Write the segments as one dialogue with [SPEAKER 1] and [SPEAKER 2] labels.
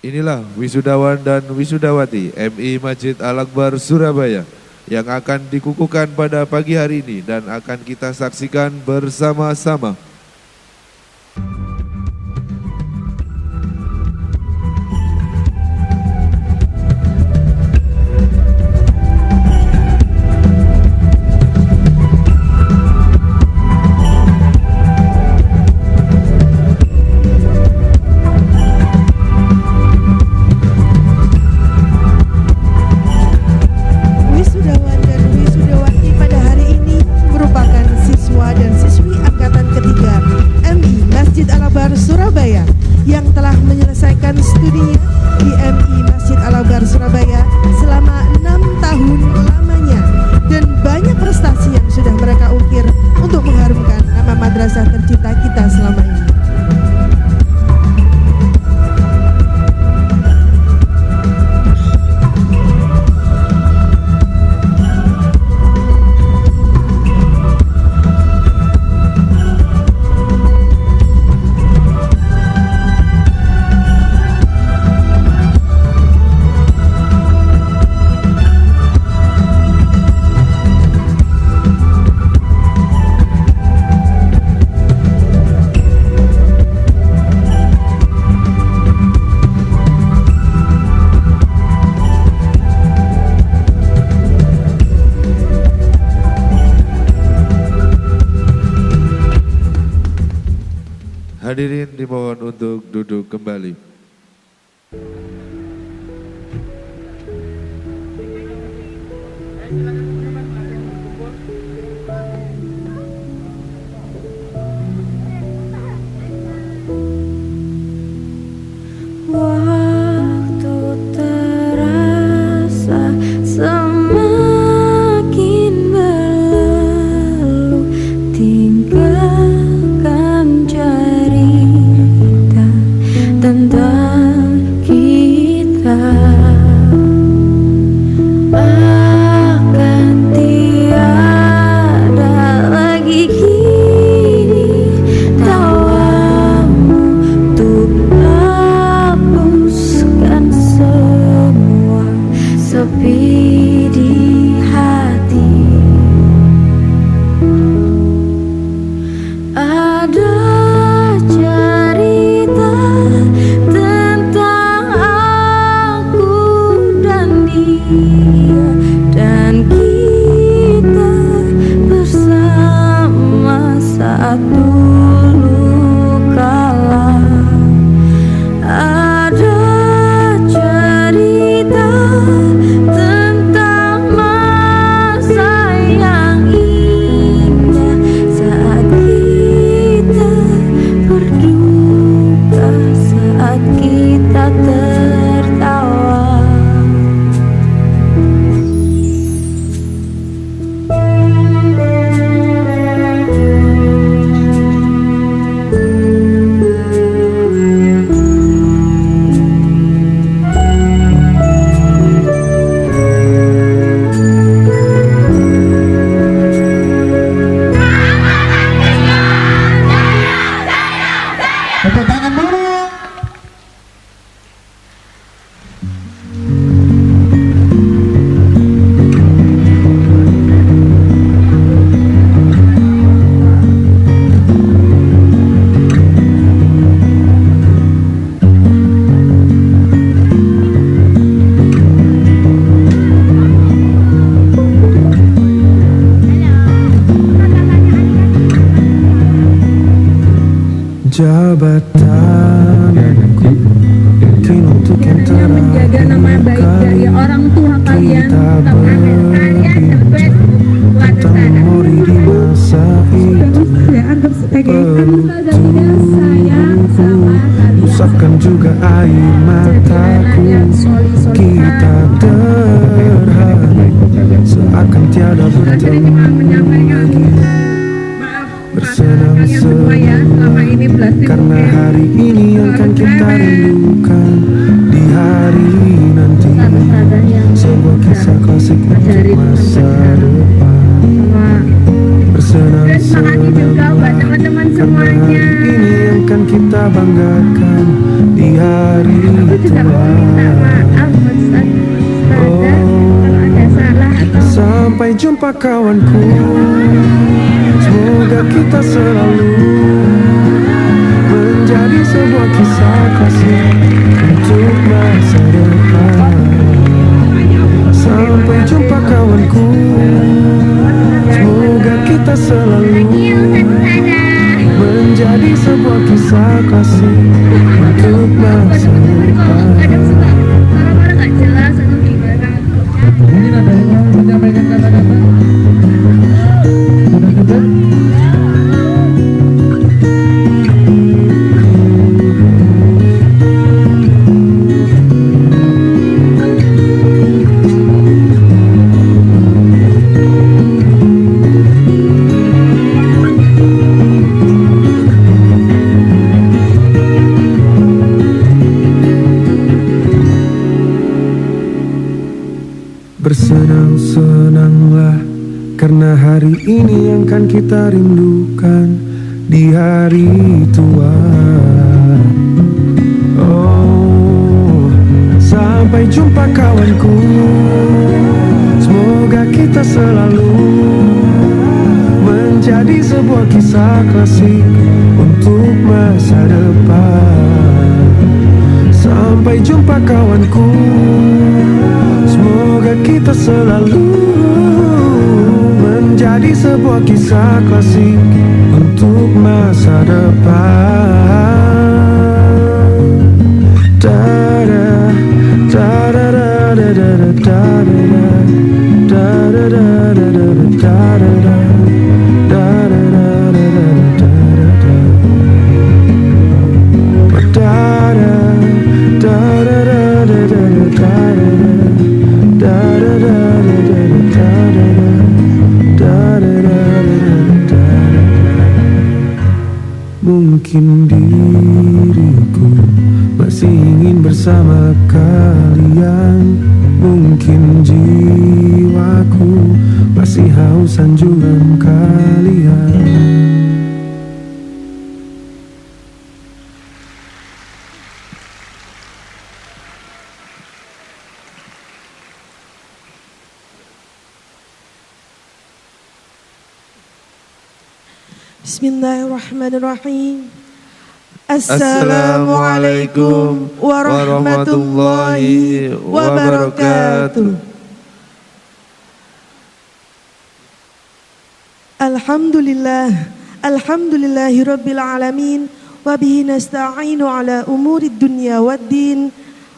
[SPEAKER 1] Inilah wisudawan dan wisudawati MI Masjid Al-Akbar Surabaya yang akan dikukuhkan pada pagi hari ini dan akan kita saksikan bersama-sama.
[SPEAKER 2] Surabaya yang telah menyelesaikan studinya di MI Masjid Al-Akbar Surabaya selama 6 tahun lamanya, dan banyak prestasi yang sudah mereka ukir untuk mengharumkan nama madrasah tercinta kita selama ini.
[SPEAKER 1] Hadirin dimohon untuk duduk kembali.
[SPEAKER 3] Waktu terasa semakin berlalu, tinggalkan cerita tentang kita. Akan tiada lagi kini tawamu untuk hapuskan semua sepi di hati. Ada cerita tentang aku dan dia, dan kita bersama saat dulu kala. Ada cerita tentang masa yang indah saat kita berduka, saat kita tertawa.
[SPEAKER 4] Tepuk tangan dulu.
[SPEAKER 5] Jabatan mungkin untuk yang
[SPEAKER 6] menjaga nama baik dari orang tua kalian, tetap kalian dapat
[SPEAKER 5] memori di masa itu.
[SPEAKER 6] saya anggap sebagai anugerah dari sayang sama kalian.
[SPEAKER 5] Usapkan juga air mataku, kita terharu seakan tiada bertemu lagi. Bersenang-senang karena hari ini akan kita rindukan di hari nanti. Sebuah kisah klasik untuk masa depan. Bersenang-senang karena hari ini akan kita banggakan di hari itu.
[SPEAKER 6] minta maaf Ustaz kalau ada salah atau
[SPEAKER 5] Sampai jumpa kawanku, semoga kita selalu menjadi sebuah kisah kasih untuk masa depan. Sampai jumpa kawanku, semoga kita selalu menjadi sebuah kisah kasih untuk masa depan.
[SPEAKER 6] kadang suka orang-orang gak jelas atau gimana.
[SPEAKER 4] Mungkin ada yang mau menyampaikan kata-kata. Sudah cukup.
[SPEAKER 5] Bersenang-senanglah karena hari ini yang kan kita rindukan di hari tua. Oh, sampai jumpa kawanku, semoga kita selalu menjadi sebuah kisah klasik untuk masa depan. Sampai jumpa kawanku, semoga kita selalu menjadi sebuah kisah klasik untuk masa depan. Da-da, da-da-da-da-da-da, da-da-da, da-da-da-da-da-da, da-da-da-da-da-da, mungkin diriku masih ingin bersama kalian, mungkin jiwaku masih haus anjuran kalian.
[SPEAKER 2] Bismillahirrahmanirrahim.
[SPEAKER 1] Assalamualaikum warahmatullahi wabarakatuh.
[SPEAKER 2] Alhamdulillahi rabbil alamin. Wabihi nasta'inu ala umurid dunya waddin.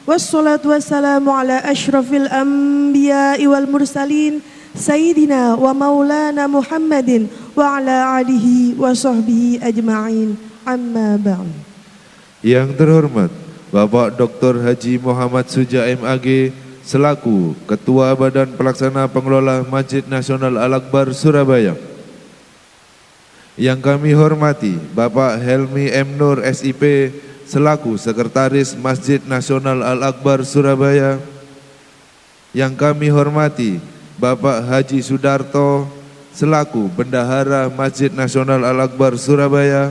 [SPEAKER 2] Wassalatu wassalamu ala ashrafil anbiya'i wal mursalin, Sayyidina wa maulana Muhammadin wa ala alihi wa sahbihi ajma'in. Amma ba'd.
[SPEAKER 1] Yang terhormat Bapak Dr. Haji Muhammad Suja MAG selaku Ketua Badan Pelaksana Pengelola Masjid Nasional Al-Akbar Surabaya. Yang kami hormati Bapak Helmi M. Nur SIP selaku Sekretaris Masjid Nasional Al-Akbar Surabaya. Yang kami hormati Bapak Haji Sudarto selaku Bendahara Masjid Nasional Al-Akbar Surabaya.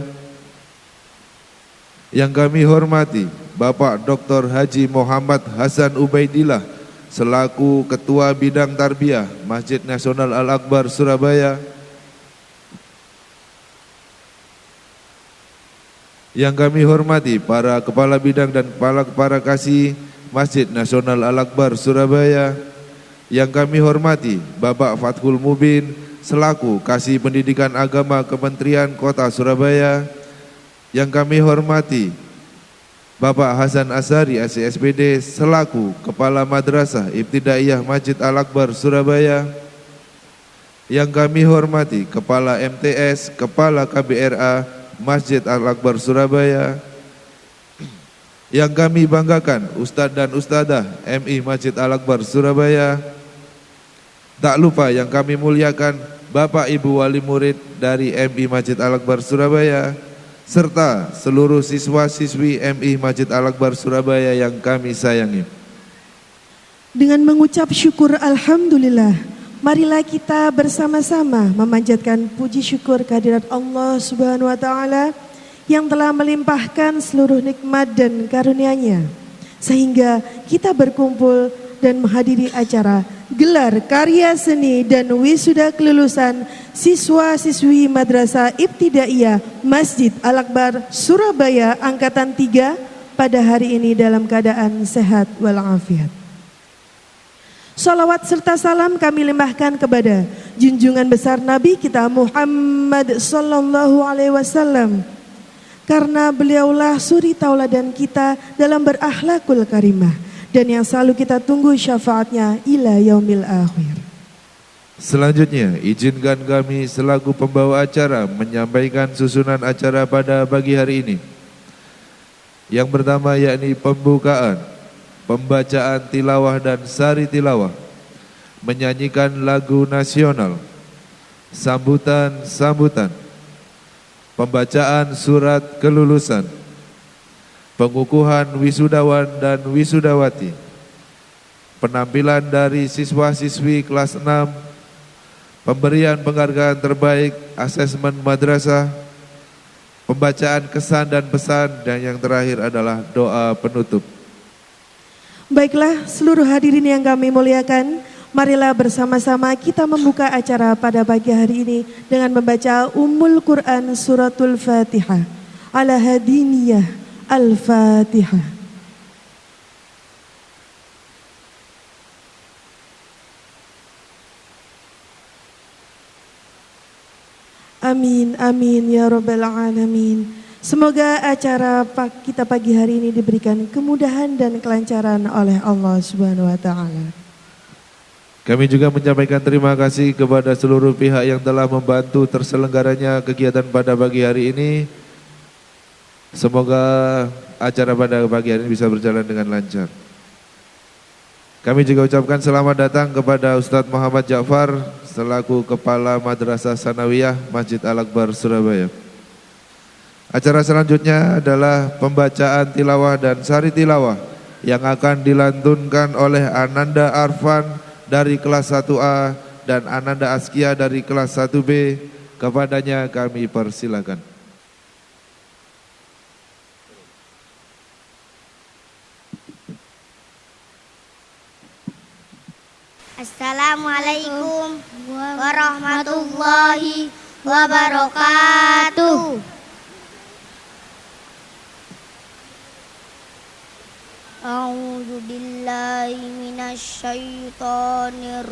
[SPEAKER 1] Yang kami hormati Bapak Dr. Haji Muhammad Hasan Ubaidillah selaku Ketua Bidang Tarbiyah Masjid Nasional Al-Akbar Surabaya. Yang kami hormati para Kepala Bidang dan Kepala Kasih Masjid Nasional Al-Akbar Surabaya. Yang kami hormati Bapak Fathul Mubin selaku Kasih Pendidikan Agama Kementerian Kota Surabaya. Yang kami hormati Bapak Hasan Azhari SCSPD selaku Kepala Madrasah Ibtidaiyah Masjid Al-Akbar Surabaya. Yang kami hormati Kepala MTS, Kepala KBRA Masjid Al-Akbar Surabaya. Yang kami banggakan Ustadz dan Ustadzah MI Masjid Al-Akbar Surabaya. Tak lupa yang kami muliakan Bapak Ibu Wali Murid dari MI Masjid Al-Akbar Surabaya, serta seluruh siswa-siswi MI Masjid Al-Akbar Surabaya yang kami sayangi.
[SPEAKER 2] Dengan mengucap syukur Alhamdulillah, marilah kita bersama-sama memanjatkan puji syukur kehadirat Allah Subhanahu wa Ta'ala yang telah melimpahkan seluruh nikmat dan karunia-Nya. sehingga kita berkumpul dan menghadiri acara gelar karya seni dan wisuda kelulusan siswa-siswi Madrasah Ibtidaiyah Masjid Al-Akbar Surabaya Angkatan 3 pada hari ini dalam keadaan sehat walafiat. Salawat serta salam kami limpahkan kepada junjungan besar Nabi kita Muhammad sallallahu alaihi wasallam, karena beliaulah suri tauladan kita dalam berakhlakul karimah dan yang selalu kita tunggu syafaatnya ila yaumil akhir.
[SPEAKER 1] Selanjutnya, izinkan kami selaku pembawa acara menyampaikan susunan acara pada pagi hari ini. Yang pertama yakni pembukaan, pembacaan tilawah dan sari tilawah, menyanyikan lagu nasional, sambutan, pembacaan surat kelulusan, pengukuhan wisudawan dan wisudawati, penampilan dari siswa-siswi kelas 6, pemberian penghargaan terbaik asesmen madrasah, pembacaan kesan dan pesan, dan yang terakhir adalah doa penutup.
[SPEAKER 2] Baiklah seluruh hadirin yang kami muliakan, marilah bersama-sama kita membuka acara pada pagi hari ini dengan membaca Ummul Quran Suratul Fatihah. Ala hadiniyah Al-Fatihah. Amin, amin ya rabbal alamin. Semoga acara kita pagi hari ini diberikan kemudahan dan kelancaran oleh Allah Subhanahu wa taala.
[SPEAKER 1] Kami juga menyampaikan terima kasih kepada seluruh pihak yang telah membantu terselenggaranya kegiatan pada pagi hari ini. Semoga acara pada pagi hari ini bisa berjalan dengan lancar. Kami juga ucapkan selamat datang kepada Ustadz Muhammad Ja'far selaku Kepala Madrasah Sanawiyah Masjid Al-Akbar Surabaya. Acara selanjutnya adalah pembacaan tilawah dan sari tilawah yang akan dilantunkan oleh Ananda Arfan dari kelas 1A dan Ananda Askia dari kelas 1B. Kepadanya kami persilakan.
[SPEAKER 7] Assalamualaikum warahmatullahi wabarakatuh. A'udzu billahi minasyaitonir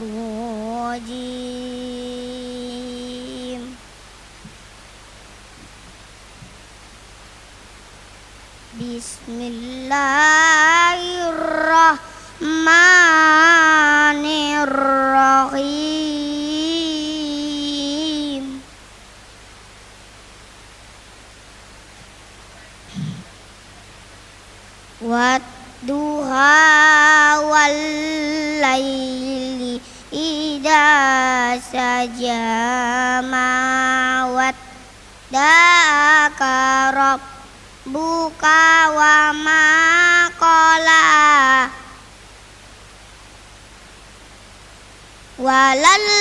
[SPEAKER 7] rajim. Bismillahirrahmanirrahim. Wadduha wal laili idza saja ma waddaka rabbuka wa ma qala walal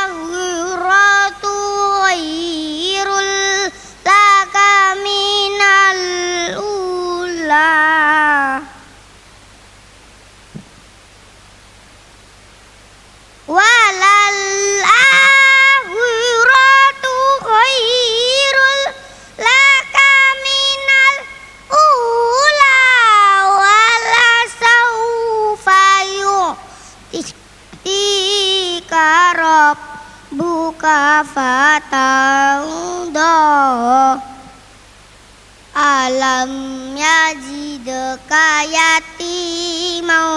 [SPEAKER 7] akhiratu khairul laka minal ula walal akhiratu khairul laka minal ula wala sawfa yu'tika rabbuka fatawda alam yajidka yatiman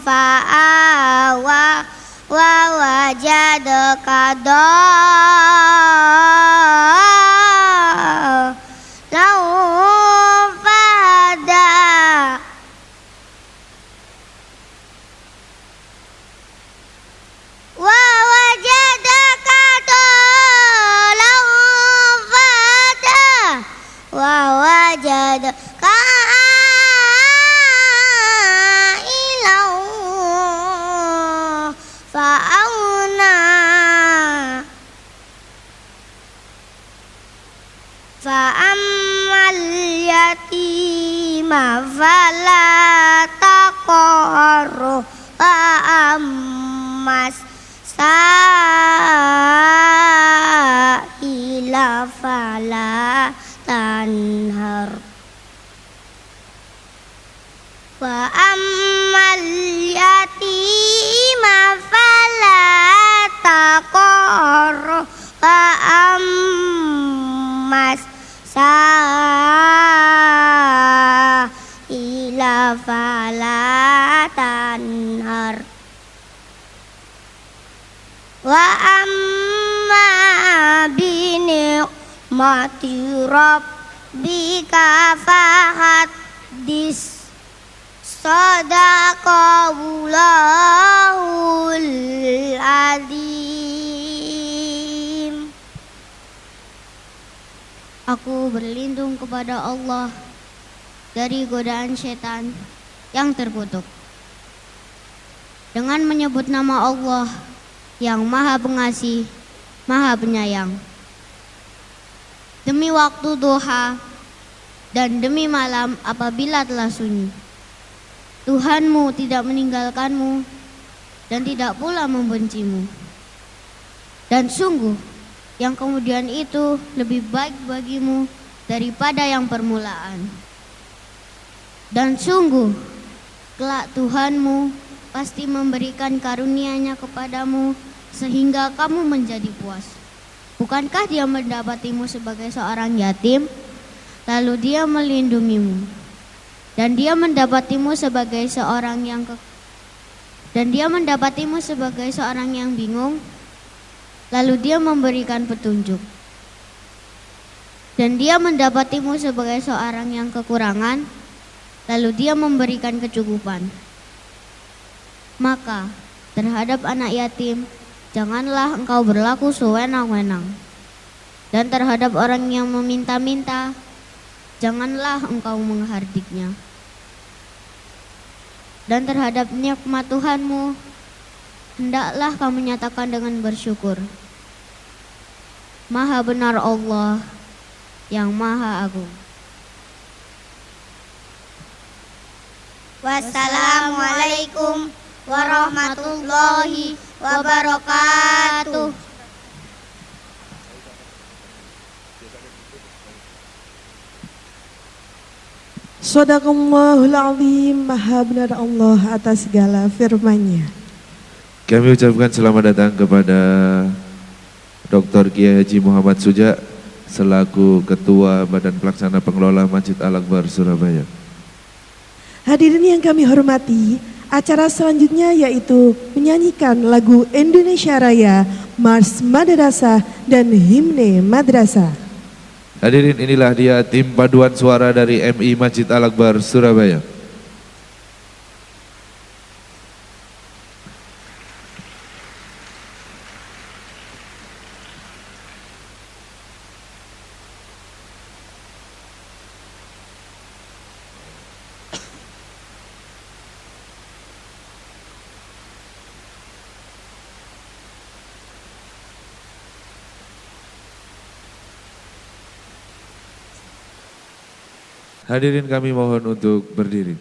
[SPEAKER 7] fa'awa wa wajadaka dallan fahada wa wajadaka dallan fahada wa wajadaka ilau fa'auna Wa ammal yatima fala taqhar wa ammas sa'ila fala tanhar wa amma bi ni'mati rabbika fahaddis sadaqallahul azim. Aku berlindung kepada Allah dari godaan setan yang terkutuk dengan menyebut nama Allah yang Maha Pengasih, Maha Penyayang. Demi waktu duha dan demi malam apabila telah sunyi, Tuhanmu tidak meninggalkanmu dan tidak pula membencimu. Dan sungguh yang kemudian itu lebih baik bagimu daripada yang permulaan. Dan sungguh kelak Tuhanmu pasti memberikan karunia-Nya kepadamu sehingga kamu menjadi puas. Bukankah Dia mendapatimu sebagai seorang yatim, lalu Dia melindungimu? Dan Dia mendapatimu sebagai seorang yang bingung, lalu Dia memberikan petunjuk. Dan Dia mendapatimu sebagai seorang yang kekurangan, lalu Dia memberikan kecukupan. Maka terhadap anak yatim janganlah engkau berlaku sewenang-wenang, dan terhadap orang yang meminta-minta janganlah engkau menghardiknya. Dan terhadap nikmat Tuhanmu hendaklah kamu nyatakan dengan bersyukur. Maha benar Allah yang Maha Agung. Wassalamualaikum warahmatullahi wabarakatuh.
[SPEAKER 2] Shadaqallahul azim. Maha benar Allah atas segala firman-Nya.
[SPEAKER 1] Kami ucapkan selamat datang kepada Dr. Kiai Haji Muhammad Suja selaku Ketua Badan Pelaksana Pengelola Masjid Al-Akbar Surabaya.
[SPEAKER 2] Hadirin yang kami hormati, acara selanjutnya yaitu menyanyikan lagu Indonesia Raya, Mars Madrasah dan Himne Madrasah.
[SPEAKER 1] Hadirin, inilah dia tim paduan suara dari MI Masjid Al-Akbar Surabaya. Hadirin, kami mohon untuk berdiri.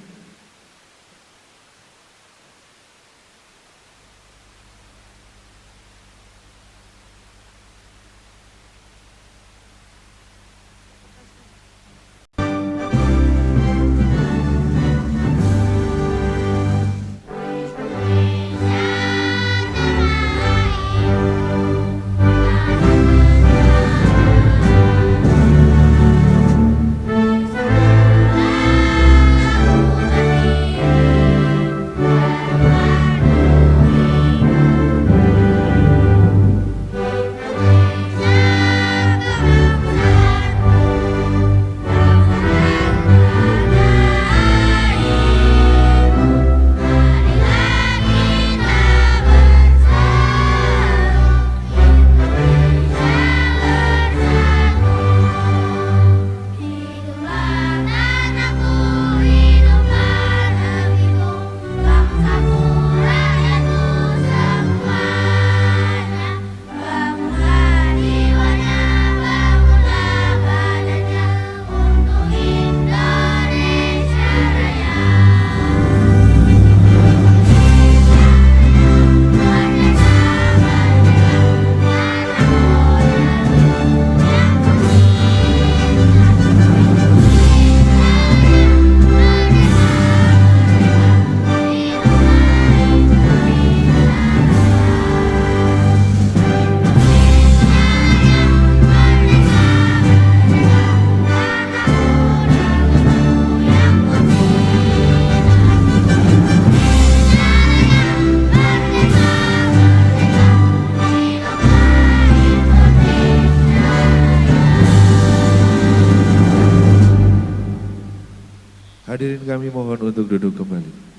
[SPEAKER 1] kami mohon untuk duduk kembali.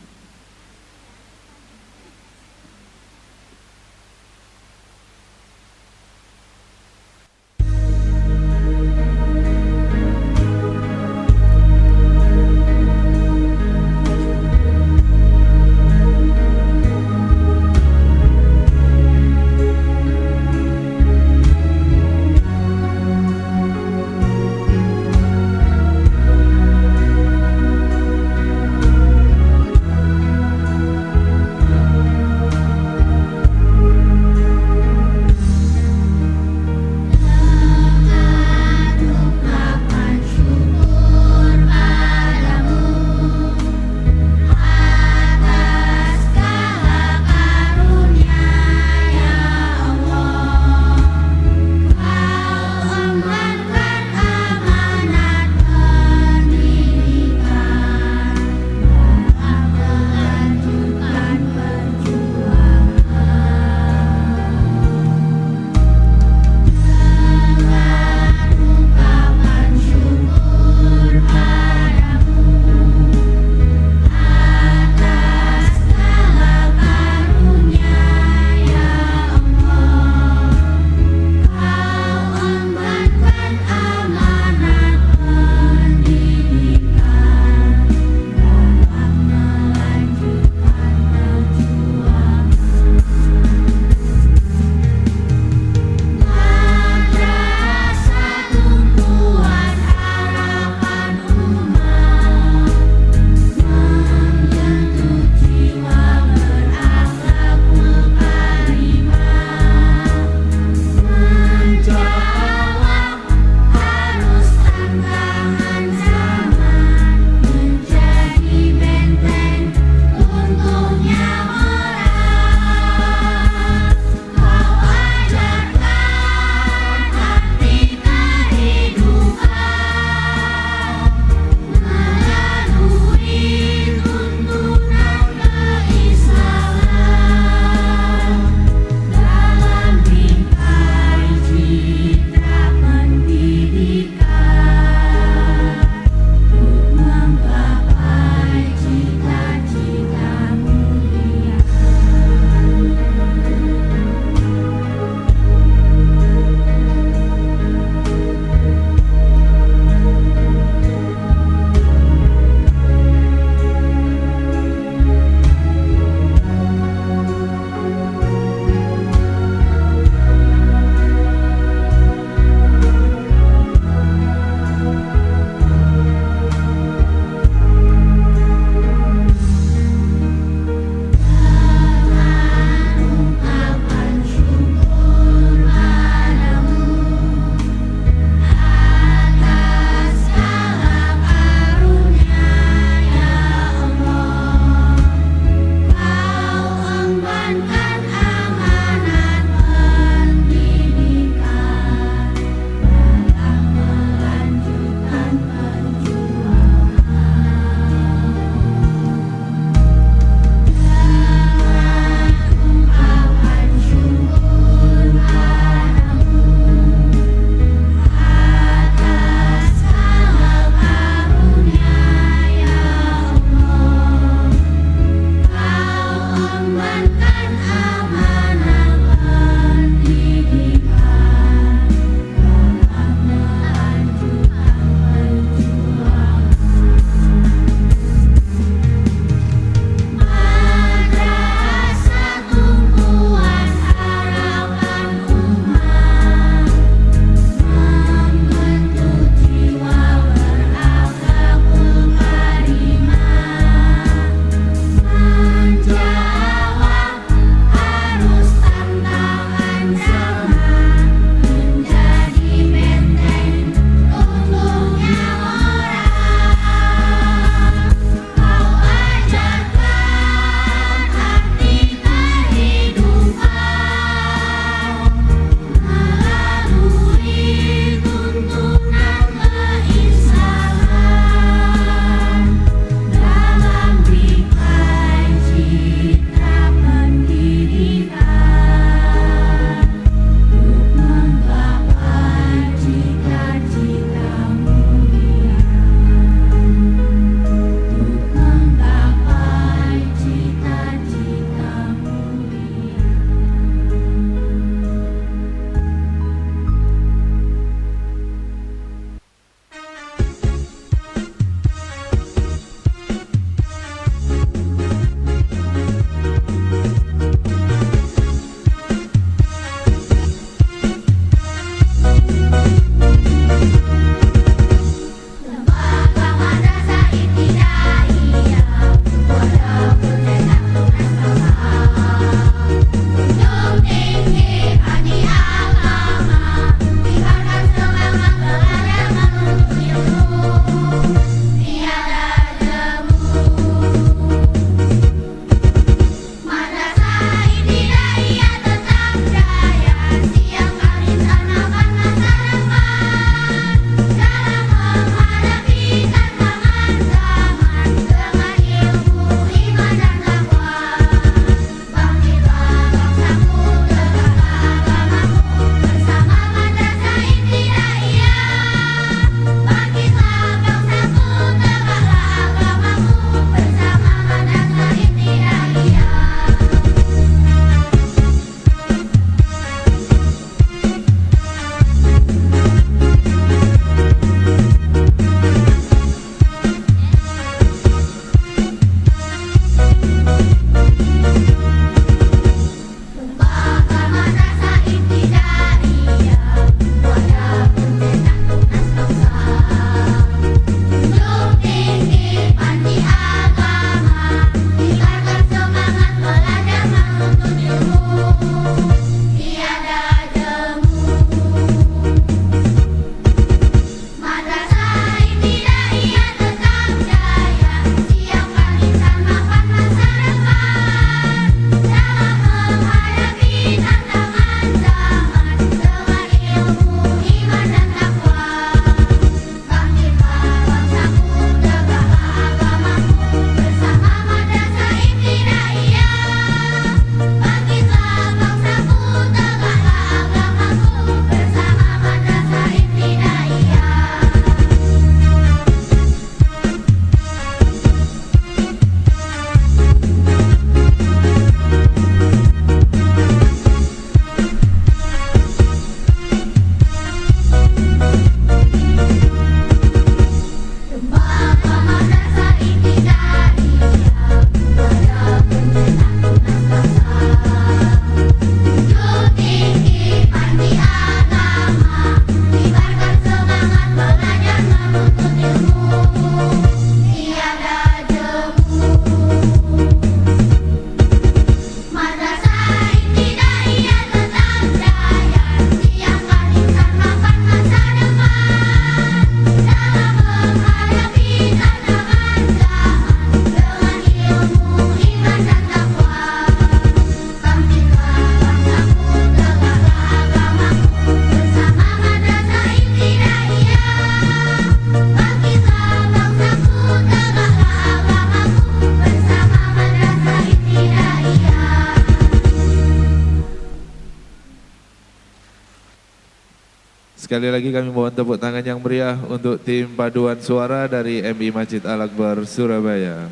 [SPEAKER 1] Sekali lagi kami mohon tepuk tangan yang meriah untuk tim paduan suara dari MI Masjid Al-Akbar Surabaya.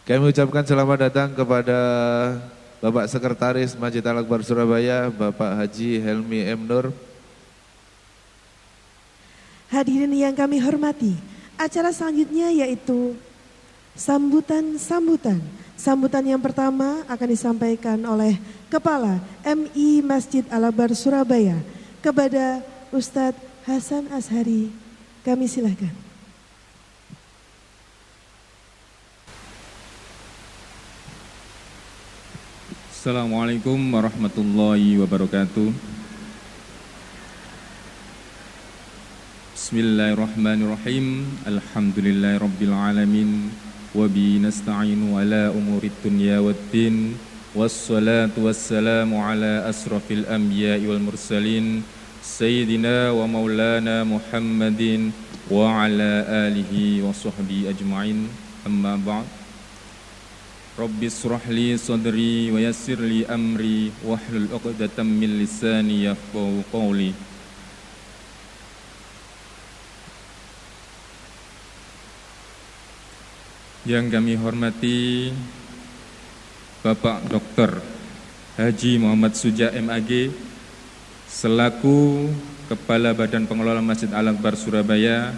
[SPEAKER 1] Kami ucapkan selamat datang kepada Bapak Sekretaris Masjid Al-Akbar Surabaya, Bapak Haji Helmi M. Nur.
[SPEAKER 2] Hadirin yang kami hormati, acara selanjutnya yaitu sambutan. Sambutan yang pertama akan disampaikan oleh Kepala MI Masjid Al-Akbar Surabaya kepada Ustadz Hasan Ashari. Kami silakan.
[SPEAKER 8] Assalamualaikum warahmatullahi wabarakatuh. Bismillahirrahmanirrahim. Alhamdulillahirabbil alamin. Wa bi nasta'inu ala umurid dunya waddin. Wassalatu wassalamu ala asrafil anbiya'i wal mursalin sayyidina wa maulana Muhammadin wa ala alihi wa sahbihi ajma'in. Amma ba'd. Rabbi israh li sadri wa yassir li amri wahlul 'uqdatam min lisani yafqahu qawli. Yang kami hormati Bapak Dr. Haji Muhammad Suja MAG selaku Kepala Badan Pengelola Masjid Al-Akbar Surabaya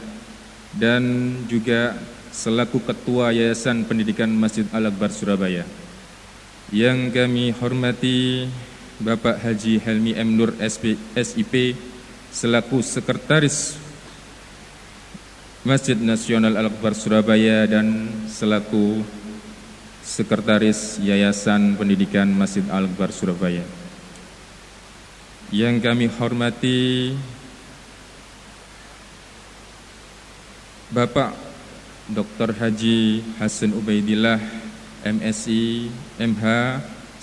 [SPEAKER 8] dan juga selaku Ketua Yayasan Pendidikan Masjid Al-Akbar Surabaya. Yang kami hormati Bapak Haji Helmi M. Nur SIP selaku Sekretaris Masjid Nasional Al-Akbar Surabaya dan selaku Sekretaris Yayasan Pendidikan Masjid Al-Akbar Surabaya. Yang kami hormati Bapak Dr. Haji Hasan Ubaidillah MSI MH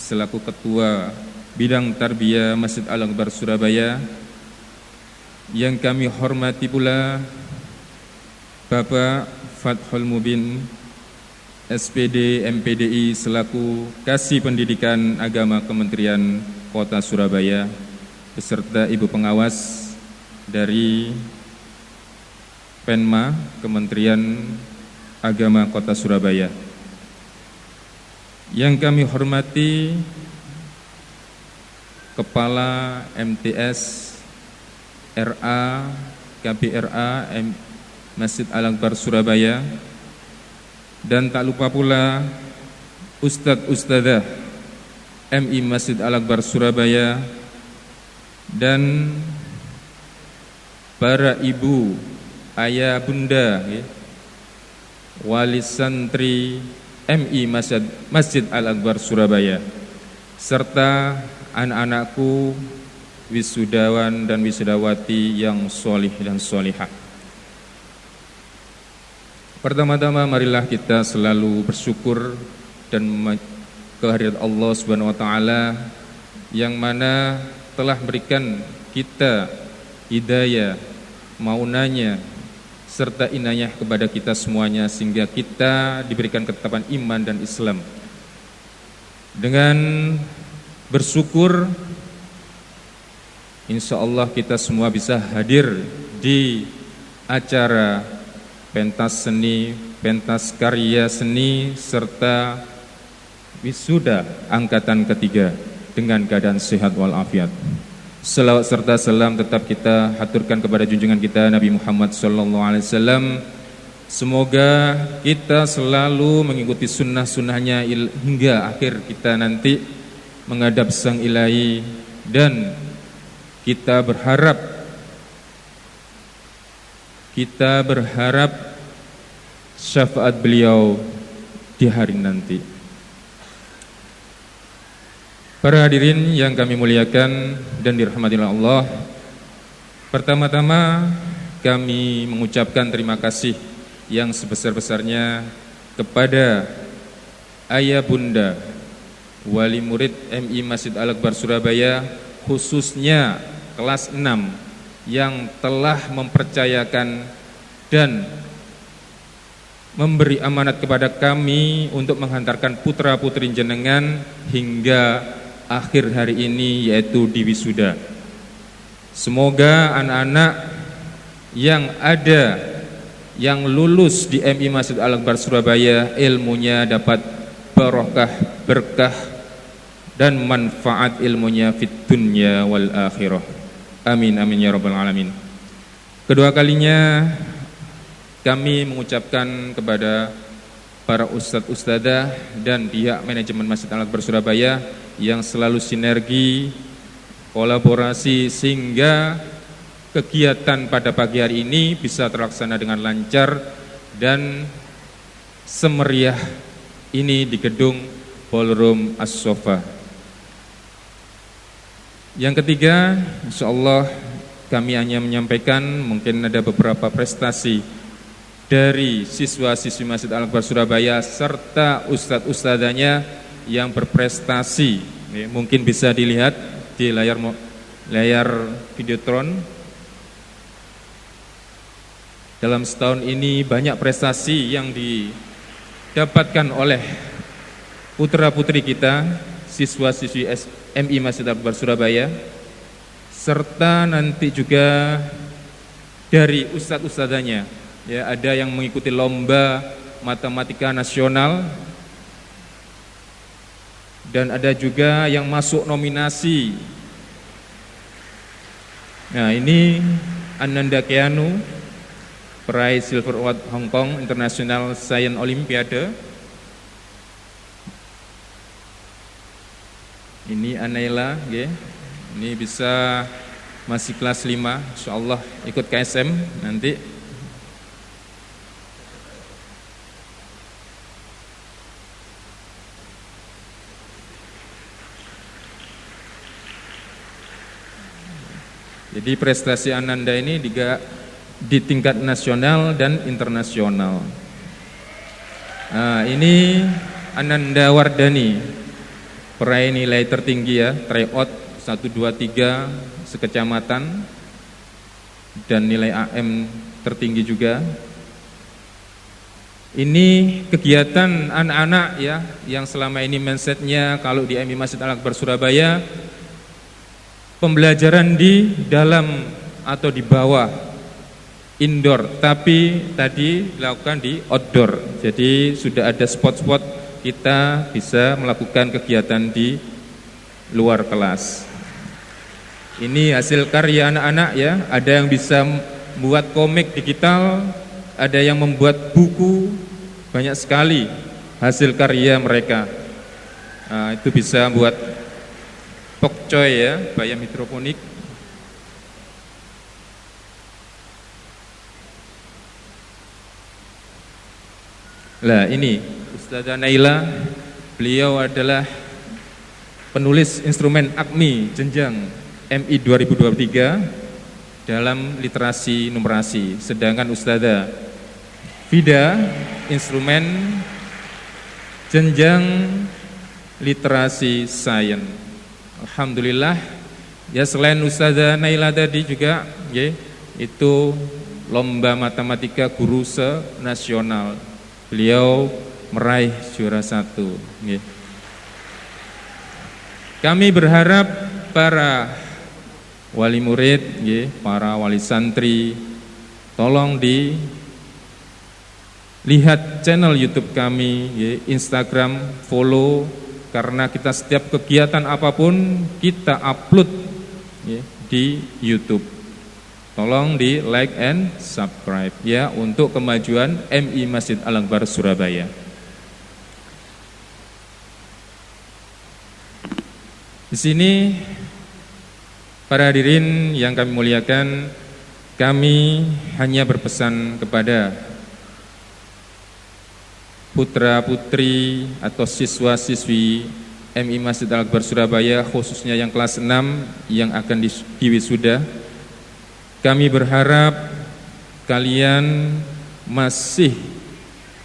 [SPEAKER 8] selaku Ketua Bidang Tarbiyah Masjid Al-Akbar Surabaya. Yang kami hormati pula Bapak Fathul Mubin SPD MPDI selaku Kasih Pendidikan Agama Kementerian Kota Surabaya beserta Ibu Pengawas dari Penma Kementerian Agama Kota Surabaya. Yang kami hormati Kepala MTS RA KPRA Masjid Al-Akbar Surabaya. Dan tak lupa pula Ustadz-Ustadzah MI Masjid Al-Akbar Surabaya dan para ibu, ayah, bunda, wali santri MI Masjid Al-Akbar Surabaya serta anak-anakku wisudawan dan wisudawati yang solih dan solihah. Pertama-tama marilah kita selalu bersyukur dan kehadirat Allah Subhanahu wa taala yang mana telah berikan kita hidayah, maunanya serta inayah kepada kita semuanya sehingga kita diberikan ketetapan iman dan Islam. Dengan bersyukur insya Allah kita semua bisa hadir di acara pentas seni, pentas karya seni, serta wisuda angkatan ketiga dengan keadaan sehat walafiat. Selawat serta salam tetap kita haturkan kepada junjungan kita Nabi Muhammad SAW. Semoga kita selalu mengikuti sunnah-sunnahnya hingga akhir kita nanti menghadap Sang Ilahi, dan kita berharap syafaat beliau di hari nanti. Para hadirin yang kami muliakan dan dirahmati Allah, pertama-tama kami mengucapkan terima kasih yang sebesar-besarnya kepada ayah bunda wali murid MI Masjid Al-Akbar Surabaya, khususnya kelas 6 yang telah mempercayakan dan memberi amanat kepada kami untuk menghantarkan putra-putri jenengan hingga akhir hari ini, yaitu di wisuda. Semoga anak-anak yang ada yang lulus di MI Masjid Al-Akbar Surabaya ilmunya dapat barokah, berkah dan manfaat ilmunya fid dunya wal akhirah. Amin amin ya rabbal alamin. Kedua kalinya kami mengucapkan kepada para ustadz-ustadzah dan pihak manajemen Masjid Al-Akbar Surabaya yang selalu sinergi, kolaborasi sehingga kegiatan pada pagi hari ini bisa terlaksana dengan lancar dan semeriah ini di gedung Ballroom As-Sofa. Yang ketiga, insyaallah kami hanya menyampaikan mungkin ada beberapa prestasi dari siswa-siswi Masjid Al-Akbar Surabaya serta ustadz-ustadzanya yang berprestasi. Mungkin bisa dilihat di layar videotron. Dalam setahun ini banyak prestasi yang didapatkan oleh putra-putri kita, siswa-siswi MI Masjid Al-Akbar Surabaya, serta nanti juga dari ustadz-ustadzanya. Ya, ada yang mengikuti lomba matematika nasional dan ada juga yang masuk nominasi. Nah, ini Ananda Keanu, peraih Silver Award Hong Kong International Science Olympiade. Ini Anaila, ya. Ini bisa masih kelas 5, insyaallah ikut KSM nanti. Jadi prestasi Ananda ini juga di tingkat nasional dan internasional. Nah, ini Ananda Wardani, peraih nilai tertinggi ya, tryout 1, 2, 3 sekecamatan dan nilai AM tertinggi juga. Ini kegiatan anak-anak ya, yang selama ini mindsetnya kalau di MI Masjid Al-Akbar Surabaya pembelajaran di dalam atau di bawah indoor, tapi tadi dilakukan di outdoor. Jadi sudah ada spot-spot kita bisa melakukan kegiatan di luar kelas. Ini hasil karya anak-anak ya. Ada yang bisa membuat komik digital, ada yang membuat buku, banyak sekali hasil karya mereka. Nah, itu bisa buat pokcoy ya, bayam hidroponik. Lah ini Ustazah Naila, beliau adalah penulis instrumen AKMI jenjang MI 2023 dalam literasi numerasi. Sedangkan Ustazah Fida instrumen jenjang literasi sains. Alhamdulillah ya, selain Ustazah Naila tadi juga ya, itu lomba matematika guru se-nasional. Beliau meraih juara 1 ya. Kami berharap para wali murid ya, para wali santri, tolong dilihat channel YouTube kami ya, Instagram, follow. Karena kita setiap kegiatan apapun kita upload ya, di YouTube. Tolong di like and subscribe ya, untuk kemajuan MI Masjid Al-Akbar Surabaya. Di sini para hadirin yang kami muliakan, kami hanya berpesan kepada putra-putri atau siswa-siswi MI Masjid Al-Akbar Surabaya, khususnya yang kelas 6 yang akan diwisuda. Kami berharap kalian masih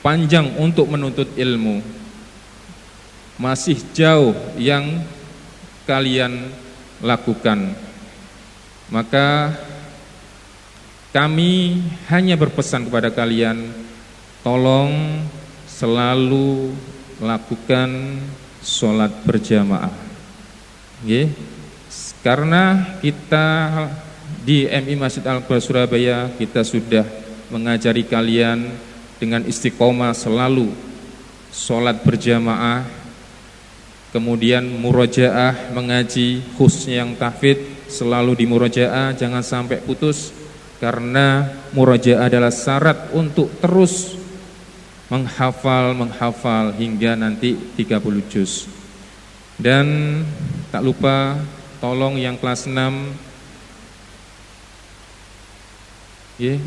[SPEAKER 8] panjang untuk menuntut ilmu, masih jauh yang kalian lakukan. Maka kami hanya berpesan kepada kalian, tolong selalu lakukan sholat berjamaah. Karena kita di MI Masjid Al-Akbar Surabaya kita sudah mengajari kalian dengan istiqomah selalu sholat berjamaah, kemudian murojaah mengaji, khususnya yang tahfidz selalu di murojaah, jangan sampai putus, karena murojaah adalah syarat untuk terus menghafal hingga nanti 30 juz. Dan tak lupa tolong yang kelas 6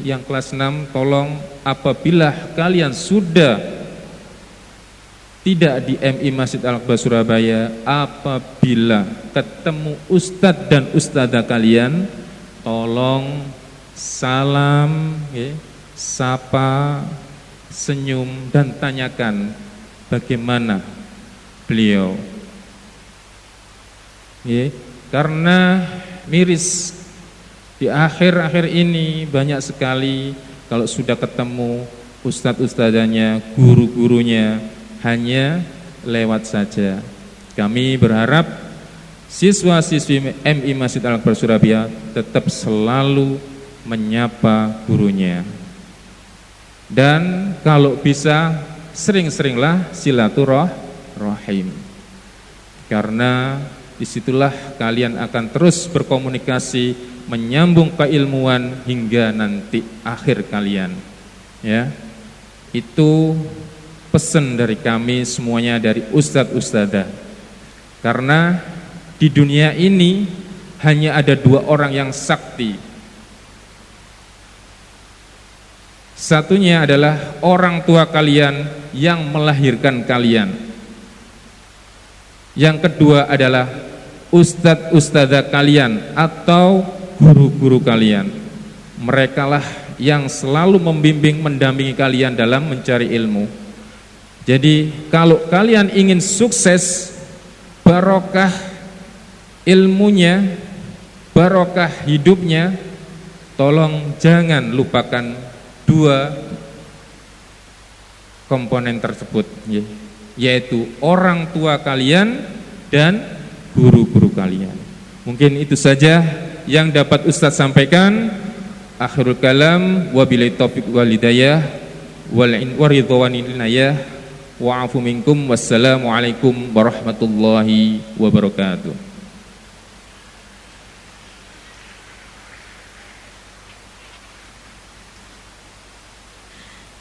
[SPEAKER 8] yang kelas 6 tolong apabila kalian sudah tidak di MI Masjid Al-Akbar Surabaya, apabila ketemu ustadz dan ustadzah kalian, tolong salam, sapa, senyum, dan tanyakan bagaimana beliau. Karena miris di akhir-akhir ini banyak sekali kalau sudah ketemu ustadz-ustadzanya, guru-gurunya hanya lewat saja. Kami berharap siswa-siswi MI Masjid Al-Akbar Surabaya tetap selalu menyapa gurunya. Dan kalau bisa sering-seringlah silaturahim. Karena disitulah kalian akan terus berkomunikasi, menyambung keilmuan hingga nanti akhir kalian. Ya, itu pesan dari kami semuanya, dari ustadz ustadzah. Karena di dunia ini hanya ada 2 orang yang sakti. Satunya adalah orang tua kalian yang melahirkan kalian. Yang kedua adalah ustadz ustadzah kalian atau guru-guru kalian. Merekalah yang selalu membimbing, mendampingi kalian dalam mencari ilmu. Jadi kalau kalian ingin sukses, barokah ilmunya, barokah hidupnya, tolong jangan lupakan 2 komponen tersebut, yaitu orang tua kalian dan guru-guru kalian. Mungkin itu saja yang dapat Ustadz sampaikan. Akhirul kalam, wabillahi taufiq wal hidayah, wal ridwan linayah, wa'afu minkum, wassalamualaikum warahmatullahi wabarakatuh.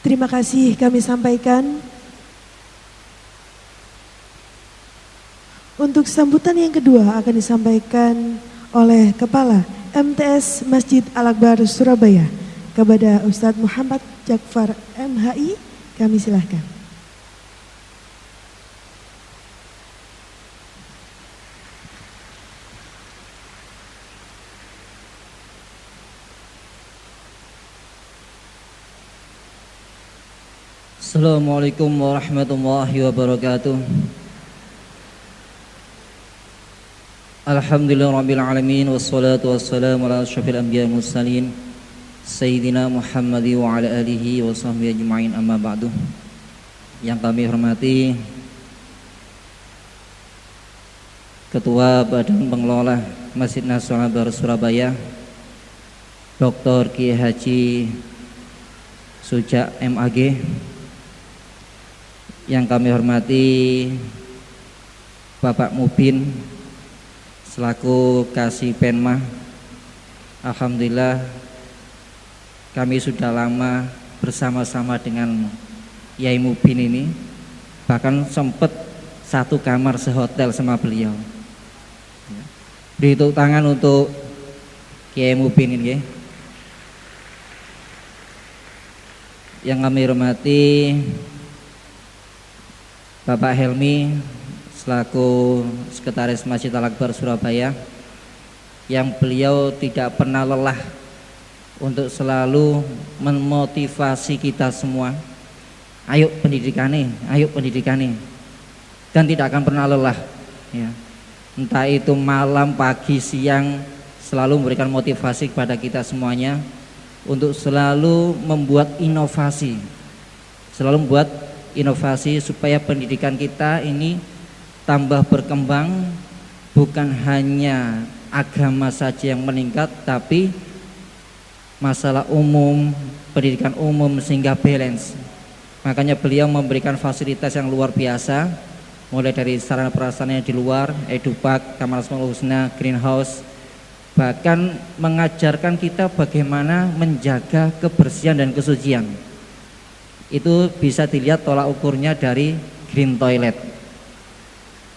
[SPEAKER 2] Terima kasih kami sampaikan. Untuk sambutan yang kedua akan disampaikan oleh Kepala MTS Masjid Al-Akbar Surabaya kepada Ustadz Muhammad Jakfar MHI. Kami silahkan.
[SPEAKER 9] Assalamualaikum warahmatullahi wabarakatuh. Alhamdulillahirabbil alamin, wassalatu wassalamu ala asyrafil anbiya'i wal mursalin sayyidina Muhammad wa ala alihi wa sahbihi ajma'in, amma ba'du. Yang kami hormati Ketua Badan Pengelola Masjid Nasional Al-Akbar Surabaya, Dr. Kiai Haji Sujak MAG. Yang kami hormati Bapak Mubin selaku Kasih Penma. Alhamdulillah kami sudah lama bersama-sama dengan Yai Mubin ini, bahkan sempat satu kamar sehotel sama beliau. Beri tepuk tangan untuk Kiai Mubin ini. Yang kami hormati Bapak Helmi selaku Sekretaris Masjid Al-Akbar Surabaya, yang beliau tidak pernah lelah untuk selalu memotivasi kita semua. Ayo pendidikane, dan tidak akan pernah lelah. Ya. Entah itu malam, pagi, siang, selalu memberikan motivasi kepada kita semuanya untuk selalu membuat inovasi, supaya pendidikan kita ini tambah berkembang, bukan hanya agama saja yang meningkat, tapi masalah umum, pendidikan umum sehingga balance. Makanya beliau memberikan fasilitas yang luar biasa, mulai dari sarana prasarana di luar, Edupak, Kamar Asmaul Husna, Greenhouse, bahkan mengajarkan kita bagaimana menjaga kebersihan dan kesucian. Itu bisa dilihat tolak ukurnya dari green toilet.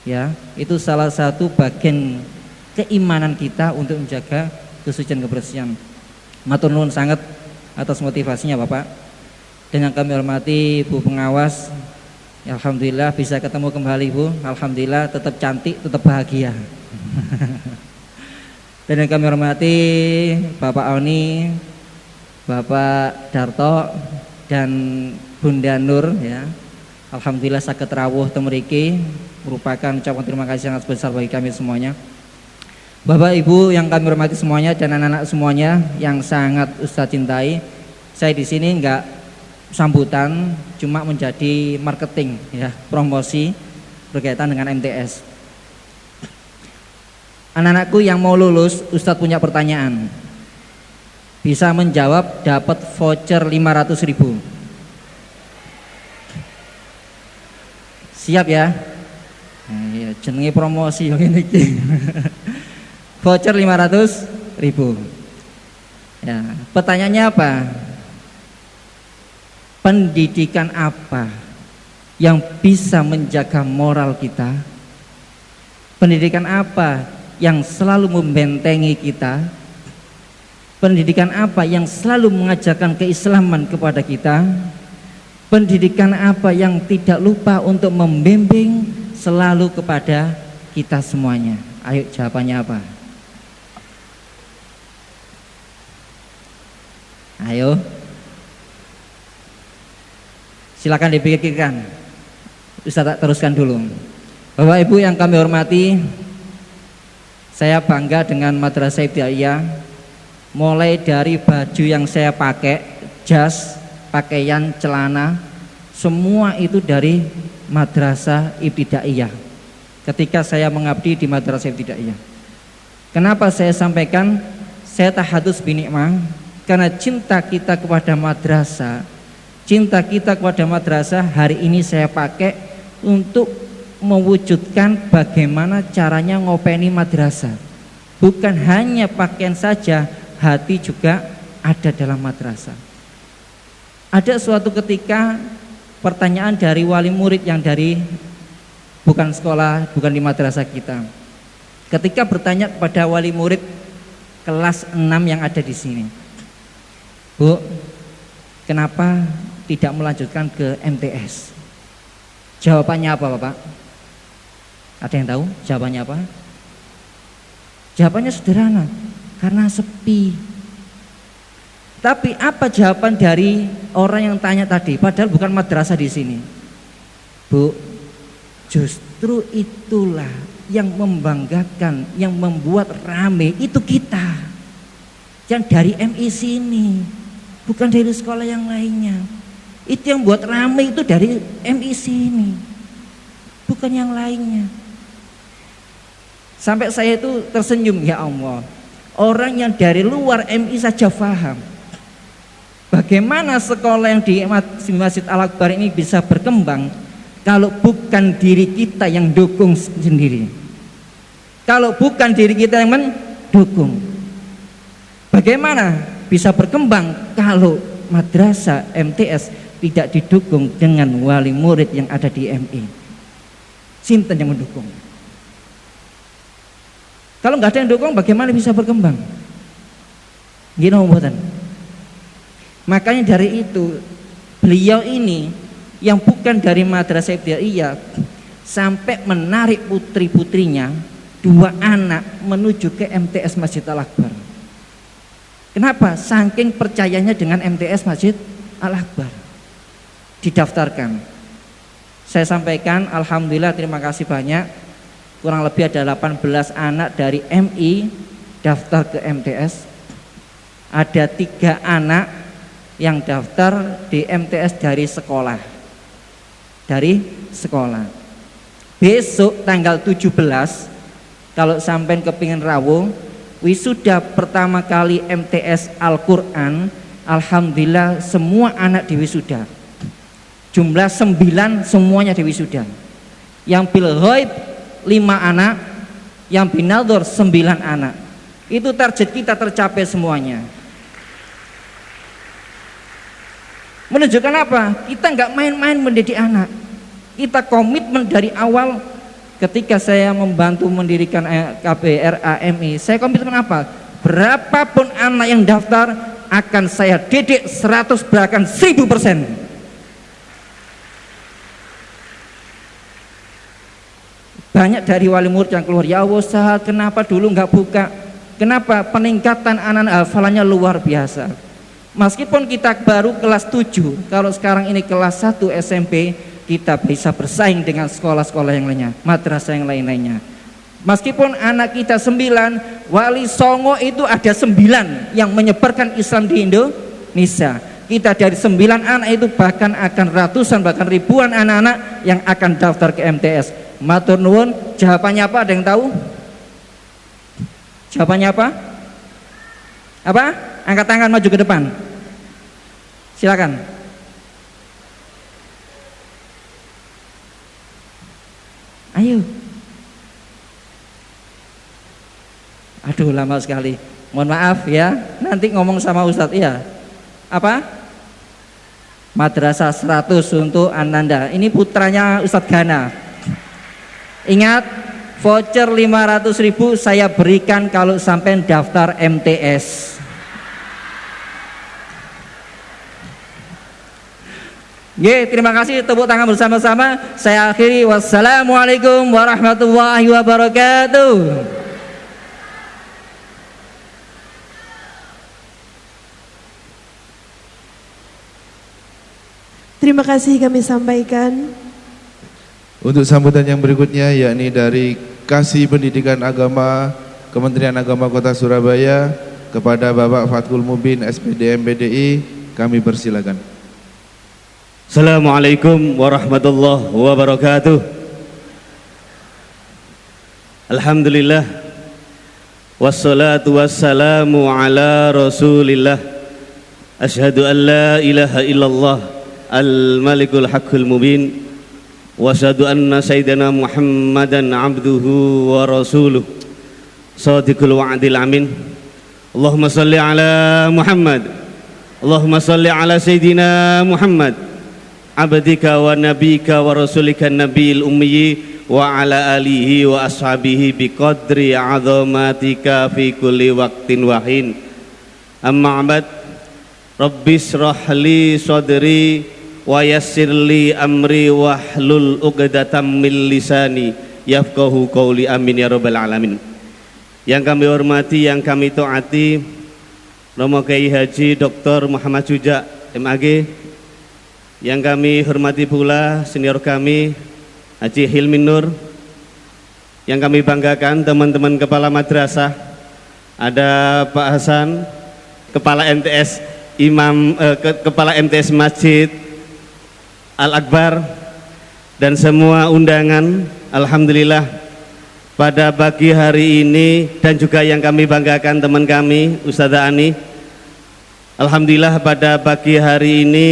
[SPEAKER 9] Ya, itu salah satu bagian keimanan kita untuk menjaga kesucian kebersihan. Matur nuwun sangat atas motivasinya Bapak. Dan yang kami hormati Bu Pengawas, alhamdulillah bisa ketemu kembali Bu. Alhamdulillah tetap cantik, tetap bahagia. Dan yang kami hormati Bapak Oni, Bapak Darto, dan Bunda Nur, ya. Alhamdulillah saged rawuh teng mriki, merupakan ucapan terima kasih sangat besar bagi kami semuanya. Bapak Ibu yang kami hormati semuanya dan anak-anak semuanya yang sangat Ustadz cintai, saya di sini enggak sambutan, cuma menjadi marketing, ya, promosi berkaitan dengan MTS. Anak-anakku yang mau lulus, Ustadz punya pertanyaan. Bisa menjawab dapat voucher 500.000. Siap ya? Ya, jenenge promosi yang ini. Voucher 500.000. Ya, pertanyaannya apa? Pendidikan apa yang bisa menjaga moral kita? Pendidikan apa yang selalu membentengi kita? Pendidikan apa yang selalu mengajarkan keislaman kepada kita? Pendidikan apa yang tidak lupa untuk membimbing selalu kepada kita semuanya? Ayo jawabannya apa? Ayo, silakan dipikirkan. Ustaz tak teruskan dulu. Bapak Ibu yang kami hormati, saya bangga dengan Madrasah Ibtidaiyah. Mulai dari baju yang saya pakai, jas, pakaian, celana, semua itu dari Madrasah Ibtidaiyah. Ketika saya mengabdi di Madrasah Ibtidaiyah. Kenapa saya sampaikan? Saya tahadus binikmah karena cinta kita kepada madrasah, cinta kita kepada madrasah hari ini saya pakai untuk mewujudkan bagaimana caranya ngopeni madrasah. Bukan hanya pakaian saja, hati juga ada dalam madrasah. Ada suatu ketika pertanyaan dari wali murid yang dari bukan sekolah, bukan di madrasah kita. Ketika bertanya kepada wali murid kelas 6 yang ada di sini, Bu, kenapa tidak melanjutkan ke MTS? Jawabannya apa Bapak? Ada yang tahu jawabannya apa? Jawabannya sederhana, karena sepi. Tapi apa jawaban dari orang yang tanya tadi? Padahal bukan madrasah di sini. Bu, justru itulah yang membanggakan, yang membuat rame itu kita. Yang dari MI sini, bukan dari sekolah yang lainnya. Itu yang buat rame itu dari MI sini, bukan yang lainnya. Sampai saya itu tersenyum, ya Allah. Orang yang dari luar MI saja paham bagaimana sekolah yang di Masjid Al-Akbar ini bisa berkembang kalau bukan diri kita yang dukung sendiri. Kalau bukan diri kita yang mendukung. Bagaimana bisa berkembang kalau madrasah MTS tidak didukung dengan wali murid yang ada di MI? Sinten yang mendukung? Kalau nggak ada yang dukung, bagaimana bisa berkembang? Gini mboten. Makanya dari itu beliau ini yang bukan dari Madrasah Ibtidaiyah sampai menarik putri-putrinya 2 anak menuju ke MTS Masjid Al-Akbar. Kenapa? Saking percayanya dengan MTS Masjid Al-Akbar. Didaftarkan. Saya sampaikan, alhamdulillah, terima kasih banyak. Kurang lebih ada 18 anak dari MI daftar ke MTS. Ada 3 anak yang daftar di MTS dari sekolah. Dari sekolah. Besok tanggal 17, kalau sampean kepingin rawuh wisuda pertama kali MTS Al-Quran, alhamdulillah semua anak di wisuda. Jumlah 9 semuanya di wisuda. Yang bil ghaib 5 anak, yang binadhar 9 anak. Itu target kita tercapai semuanya. Menunjukkan apa? Kita nggak main-main mendidik anak. Kita komitmen dari awal. Ketika saya membantu mendirikan KBRAMI, saya komitmen apa? Berapapun anak yang daftar akan saya didik 100 bahkan 1000%. Banyak dari wali murid yang keluar, ya Allah Ustaz, kenapa dulu nggak buka? Kenapa? Peningkatan anak-anak hafalannya luar biasa. Meskipun kita baru kelas 7, kalau sekarang ini kelas 1 SMP, kita bisa bersaing dengan sekolah-sekolah yang lainnya, madrasah yang lain-lainnya. Meskipun anak kita 9, Wali Songo itu ada 9 yang menyebarkan Islam di Indonesia. Kita dari 9 anak itu bahkan akan ratusan bahkan ribuan anak-anak yang akan daftar ke MTS. Matur nuwun, jawabannya apa? Ada yang tahu? Jawabannya apa? Apa? Angkat tangan maju ke depan. Silakan. Ayo. Aduh lama sekali. Mohon maaf ya. Nanti ngomong sama Ustadz ya. Apa? Madrasah 100 untuk Ananda. Ini putranya Ustadz Gana. Ingat, voucher 500.000 saya berikan kalau sampai daftar MTS. Terima kasih, tepuk tangan bersama-sama. Saya akhiri, wassalamualaikum warahmatullahi wabarakatuh.
[SPEAKER 2] Terima kasih kami sampaikan.
[SPEAKER 1] Untuk sambutan yang berikutnya yakni dari Kasih Pendidikan Agama Kementerian Agama Kota Surabaya kepada Bapak Fathul Mubin SPD MPDI, kami persilakan.
[SPEAKER 10] Assalamualaikum warahmatullahi wabarakatuh. Alhamdulillah, wassalatu wassalamu ala rasulillah. Asyhadu an la ilaha illallah al-malikul haqqul mubin, wa asyhadu anna sayyidina Muhammadan abduhu wa rasuluh shadiqul wa'dil amin. Allahumma salli ala Muhammad, Allahumma salli ala sayyidina Muhammad abdika wa nabika wa rasulika nabiyil ummi wa ala alihi wa ashabihi biqadri azamatika fi kulli waqtin wahin. Amma ba'd, rabbis rahli sadri wa yassirli amri wahlul uqdatam min lisani yafqahu qawli, amin ya rabbal alamin. Yang kami hormati, yang kami taati, Romo Kiai Haji Dr. Muhammad Suja MAG. Yang kami hormati pula senior kami Haji Hilmin Nur. Yang kami banggakan teman-teman kepala madrasah, ada Pak Hasan, kepala MTS kepala MTS Masjid Al-Akbar, dan semua undangan. Alhamdulillah pada pagi hari ini, dan juga yang kami banggakan teman kami Ustazah Ani. Alhamdulillah pada pagi hari ini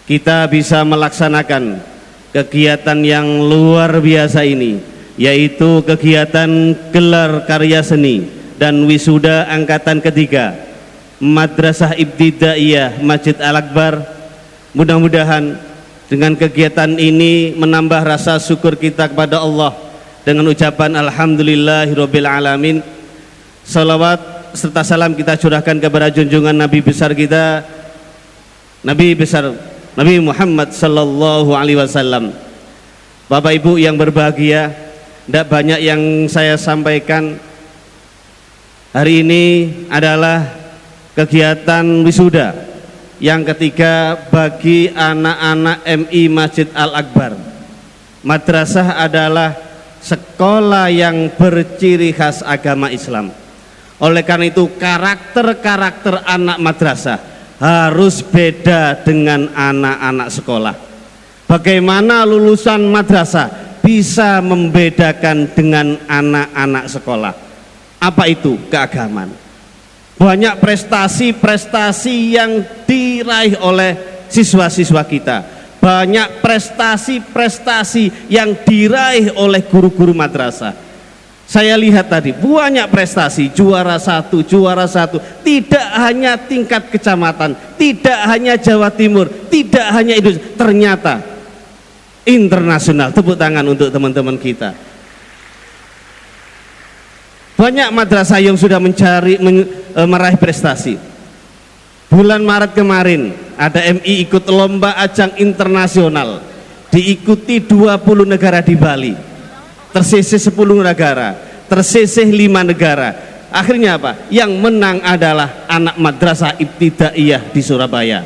[SPEAKER 10] kita bisa melaksanakan kegiatan yang luar biasa ini, yaitu kegiatan gelar karya seni dan wisuda angkatan ketiga Madrasah Ibtidaiyah Masjid Al-Akbar. Mudah-mudahan dengan kegiatan ini menambah rasa syukur kita kepada Allah dengan ucapan alhamdulillahirabbil alamin. Salawat serta salam kita curahkan kepada junjungan Nabi besar kita, Nabi besar Nabi Muhammad sallallahu alaihi wasallam. Bapak Ibu yang berbahagia, tidak banyak yang saya sampaikan. Hari ini adalah kegiatan wisuda yang ketiga bagi anak-anak MI Masjid Al-Akbar. Madrasah adalah sekolah yang berciri khas agama Islam. Oleh karena itu karakter-karakter anak madrasah harus beda dengan anak-anak sekolah. Bagaimana lulusan madrasah bisa membedakan dengan anak-anak sekolah. Apa itu? Keagamaan. Banyak prestasi-prestasi yang diraih oleh siswa-siswa kita. Banyak prestasi-prestasi yang diraih oleh guru-guru madrasah. Saya lihat tadi banyak prestasi, juara satu, tidak hanya tingkat kecamatan, tidak hanya Jawa Timur, tidak hanya Indonesia, ternyata internasional. Tepuk tangan untuk teman-teman kita. Banyak madrasah yang sudah meraih prestasi. Bulan Maret kemarin ada MI ikut lomba ajang internasional, diikuti 20 negara di Bali. Tersisih 10 negara, tersisih 5 negara. Akhirnya apa? Yang menang adalah anak madrasah ibtidaiyah di Surabaya.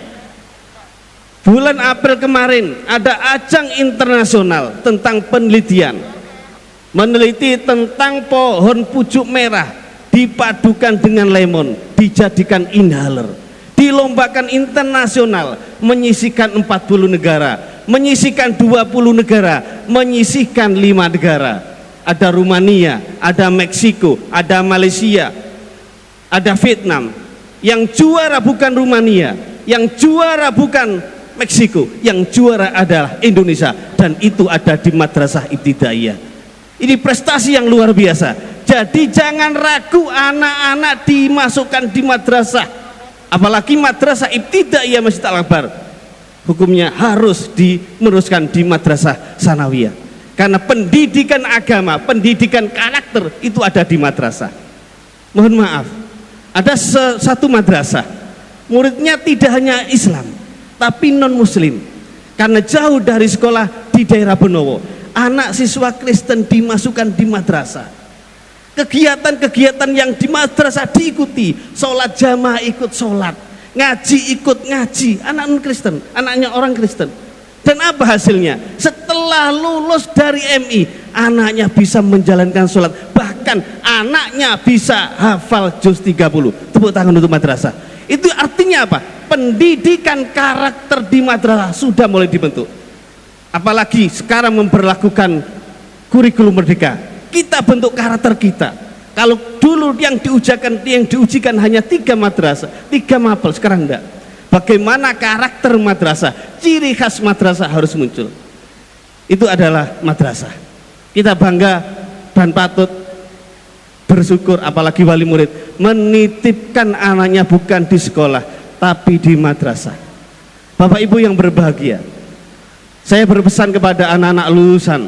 [SPEAKER 10] Bulan April kemarin ada ajang internasional tentang penelitian, meneliti tentang pohon pucuk merah dipadukan dengan lemon, dijadikan inhaler, dilombakan internasional, menyisihkan 40 negara, menyisihkan 20 negara, menyisihkan 5 negara. Ada Rumania, ada Meksiko, ada Malaysia, ada Vietnam. Yang juara bukan Rumania, yang juara bukan Meksiko, yang juara adalah Indonesia, dan itu ada di madrasah ibtidaiyah. Ini prestasi yang luar biasa. Jadi jangan ragu anak-anak dimasukkan di madrasah, apalagi madrasah ibtidaiyah Masjid Al-Akbar. Hukumnya harus meneruskan di madrasah sanawiyah, karena pendidikan agama, pendidikan karakter itu ada di madrasah. Mohon maaf, ada satu madrasah muridnya tidak hanya Islam tapi non muslim, karena jauh dari sekolah di daerah Benowo. Anak siswa Kristen dimasukkan di madrasah. Kegiatan-kegiatan yang di madrasah diikuti, sholat jamaah ikut sholat, ngaji ikut ngaji, anak non Kristen, anaknya orang Kristen. Dan apa hasilnya? Setelah lulus dari MI, anaknya bisa menjalankan sholat, bahkan anaknya bisa hafal juz 30. Tepuk tangan untuk madrasah. Itu artinya apa? Pendidikan karakter di madrasah sudah mulai dibentuk. Apalagi sekarang memperlakukan kurikulum merdeka, kita bentuk karakter kita. Kalau dulu yang diujikan hanya 3 madrasah, 3 mapel, sekarang enggak. Bagaimana karakter madrasah, ciri khas madrasah harus muncul. Itu adalah madrasah. Kita bangga dan patut bersyukur, apalagi wali murid menitipkan anaknya bukan di sekolah tapi di madrasah. Bapak Ibu yang berbahagia, saya berpesan kepada anak-anak lulusan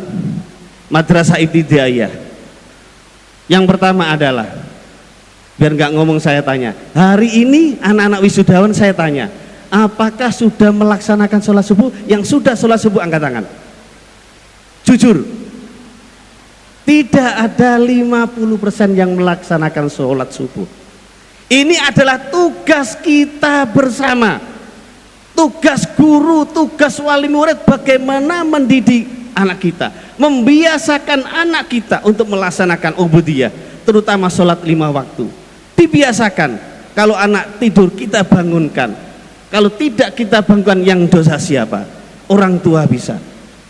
[SPEAKER 10] madrasah ibtidaiyah. Yang pertama adalah, biar nggak ngomong saya tanya, hari ini anak-anak wisudawan saya tanya, apakah sudah melaksanakan sholat subuh? Yang sudah sholat subuh angkat tangan. Jujur, tidak ada 50% yang melaksanakan sholat subuh. Ini adalah tugas kita bersama, tugas guru, tugas wali murid, bagaimana mendidik anak kita, membiasakan anak kita untuk melaksanakan ubudiyah, terutama sholat 5 waktu. Dibiasakan, kalau anak tidur kita bangunkan, kalau tidak kita bangunkan, yang dosa siapa? Orang tua bisa,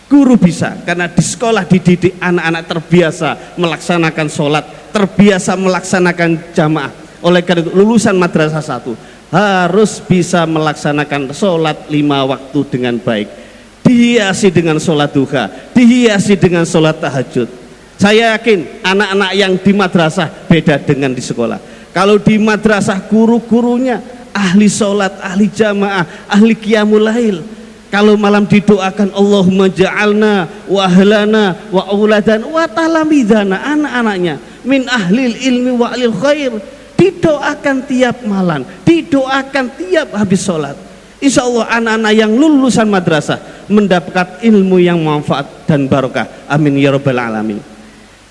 [SPEAKER 10] guru bisa, karena di sekolah dididik anak-anak terbiasa melaksanakan sholat, terbiasa melaksanakan jamaah. Oleh karena itu lulusan madrasah 1 harus bisa melaksanakan sholat 5 waktu dengan baik, dihiasi dengan sholat duha, dihiasi dengan sholat tahajud. Saya yakin anak-anak yang di madrasah beda dengan di sekolah. Kalau di madrasah guru-gurunya ahli sholat, ahli jamaah, ahli qiyamul lail. Kalau malam didoakan Allahumma ja'alna wa ahlana wa auladan wa talamidana, anak-anaknya min ahlil ilmi wa ahlil khair, didoakan tiap malam, didoakan tiap habis sholat. Insya Allah anak-anak yang lulusan madrasah mendapat ilmu yang manfaat dan barokah. Amin ya rabbal alamin.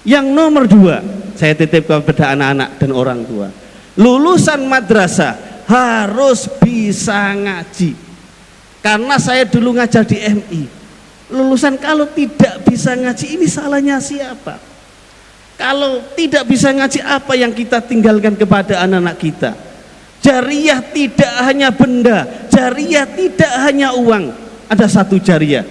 [SPEAKER 10] Yang nomor 2, saya titip kepada anak-anak dan orang tua, lulusan madrasah harus bisa ngaji. Karena saya dulu ngajar di MI, lulusan kalau tidak bisa ngaji, ini salahnya siapa? Kalau tidak bisa ngaji, apa yang kita tinggalkan kepada anak-anak kita? Jariyah tidak hanya benda, jariyah tidak hanya uang. Ada satu jariyah,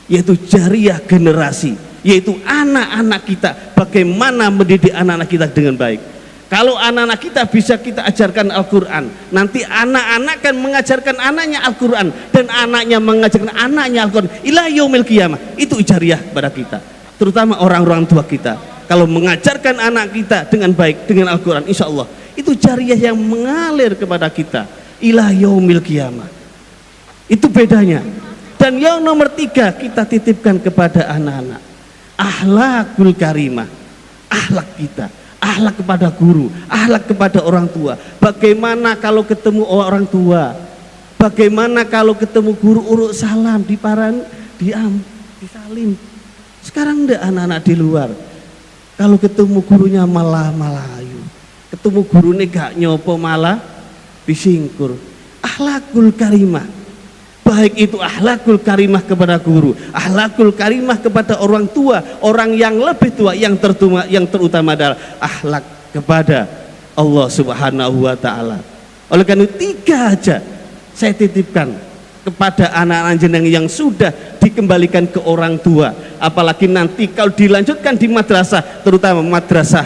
[SPEAKER 10] yaitu jariyah generasi. yaitu anak-anak kita. Bagaimana mendidik anak-anak kita dengan baik. Kalau anak-anak kita bisa kita ajarkan Al-Quran, nanti anak-anak kan mengajarkan anaknya Al-Quran, dan anaknya mengajarkan anaknya Al-Quran ila yaumil qiyamah. Itu jariah pada kita, terutama orang-orang tua kita. Kalau mengajarkan anak kita dengan baik dengan Al-Quran, insya Allah itu jariah yang mengalir kepada kita ila yaumil qiyamah. Itu bedanya. Dan yang nomor 3 kita titipkan kepada anak-anak, akhlakul karimah, akhlak kita, akhlak kepada guru, akhlak kepada orang tua. Bagaimana kalau ketemu orang tua, bagaimana kalau ketemu guru urut salam, disalim. Sekarang enggak, anak-anak di luar kalau ketemu gurunya malah Melayu, ketemu gurunya gak nyopo malah disingkur. Akhlakul karimah, baik itu akhlakul karimah kepada guru, akhlakul karimah kepada orang tua, orang yang lebih tua, yang terutama adalah akhlak kepada Allah Subhanahu wa taala. Oleh karena itu 3 aja saya titipkan kepada anak-anak jenengan yang sudah dikembalikan ke orang tua, apalagi nanti kalau dilanjutkan di madrasah, terutama madrasah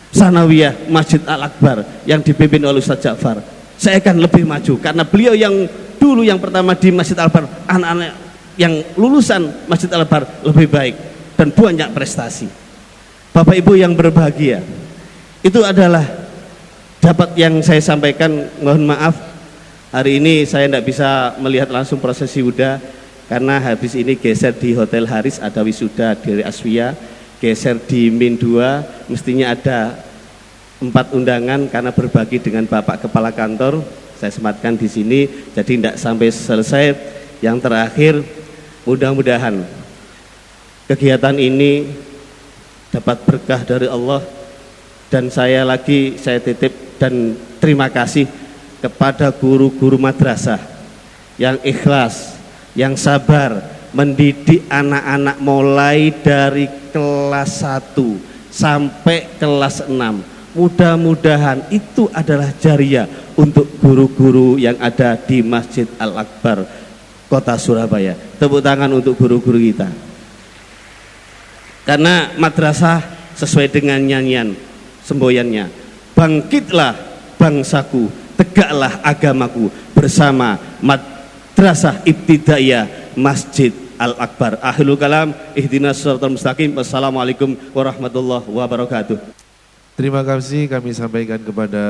[SPEAKER 10] Sanawiyah Masjid Al-Akbar yang dipimpin oleh Ustaz Ja'far. Saya akan lebih maju karena beliau yang dulu yang pertama di Masjid Al-Akbar, anak-anak yang lulusan Masjid Al-Akbar lebih baik dan banyak prestasi. Bapak Ibu yang berbahagia, itu adalah dapat yang saya sampaikan. Mohon maaf hari ini saya tidak bisa melihat langsung prosesi wisuda karena habis ini geser di Hotel Haris, ada wisuda dari Aswia, geser di Min 2, mestinya ada 4 undangan karena berbagi dengan Bapak Kepala Kantor. Saya sematkan di sini, jadi tidak sampai selesai. Yang terakhir, mudah-mudahan kegiatan ini dapat berkah dari Allah, dan saya titip dan terima kasih kepada guru-guru madrasah yang ikhlas, yang sabar mendidik anak-anak mulai dari kelas 1 sampai kelas 6. Mudah-mudahan itu adalah jariah untuk guru-guru yang ada di Masjid Al-Akbar Kota Surabaya. Tepuk tangan untuk guru-guru kita. Karena madrasah sesuai dengan nyanyian semboyannya, bangkitlah bangsaku, tegaklah agamaku bersama Madrasah Ibtidaiyah Masjid Al-Akbar. Akhirul kalam, ihdinas shiratal mustaqim. Wassalamualaikum warahmatullahi wabarakatuh.
[SPEAKER 1] Terima kasih kami sampaikan kepada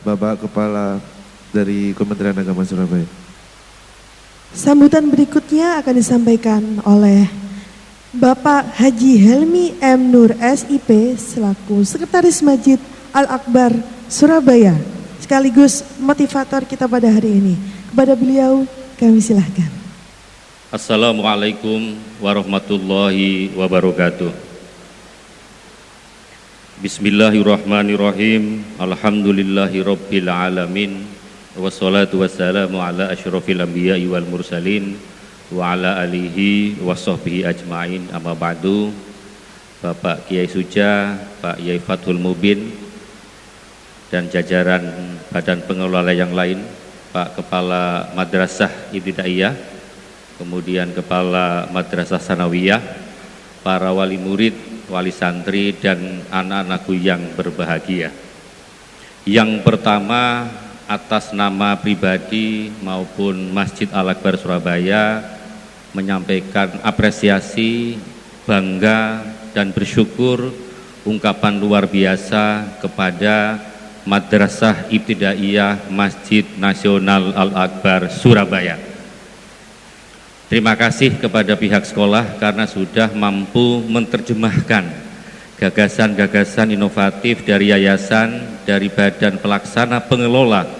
[SPEAKER 1] Bapak Kepala dari Kementerian Agama Surabaya.
[SPEAKER 2] Sambutan berikutnya akan disampaikan oleh Bapak Haji Helmi M. Nur SIP selaku Sekretaris Masjid Al-Akbar Surabaya, sekaligus motivator kita pada hari ini. Kepada beliau kami silahkan.
[SPEAKER 11] Assalamualaikum warahmatullahi wabarakatuh. Bismillahirrahmanirrahim. Alhamdulillahirabbil alamin. Wassalatu wassalamu ala asyrafil anbiya'i wal mursalin wa ala alihi wa sahbihi ajmain. Amma ba'du. Bapak Kiai Suja, Pak Yai Fathul Mubin, dan jajaran badan pengelola yang lain, Pak Kepala Madrasah Ibtidaiyah, kemudian Kepala Madrasah Sanawiyah, para wali murid, wali santri, dan anak-anakku yang berbahagia. Yang pertama, atas nama pribadi maupun Masjid Al-Akbar Surabaya menyampaikan apresiasi, bangga, dan bersyukur, ungkapan luar biasa kepada Madrasah Ibtidaiyah Masjid Nasional Al-Akbar Surabaya. Terima kasih kepada pihak sekolah karena sudah mampu menerjemahkan gagasan-gagasan inovatif dari yayasan, dari badan pelaksana pengelola,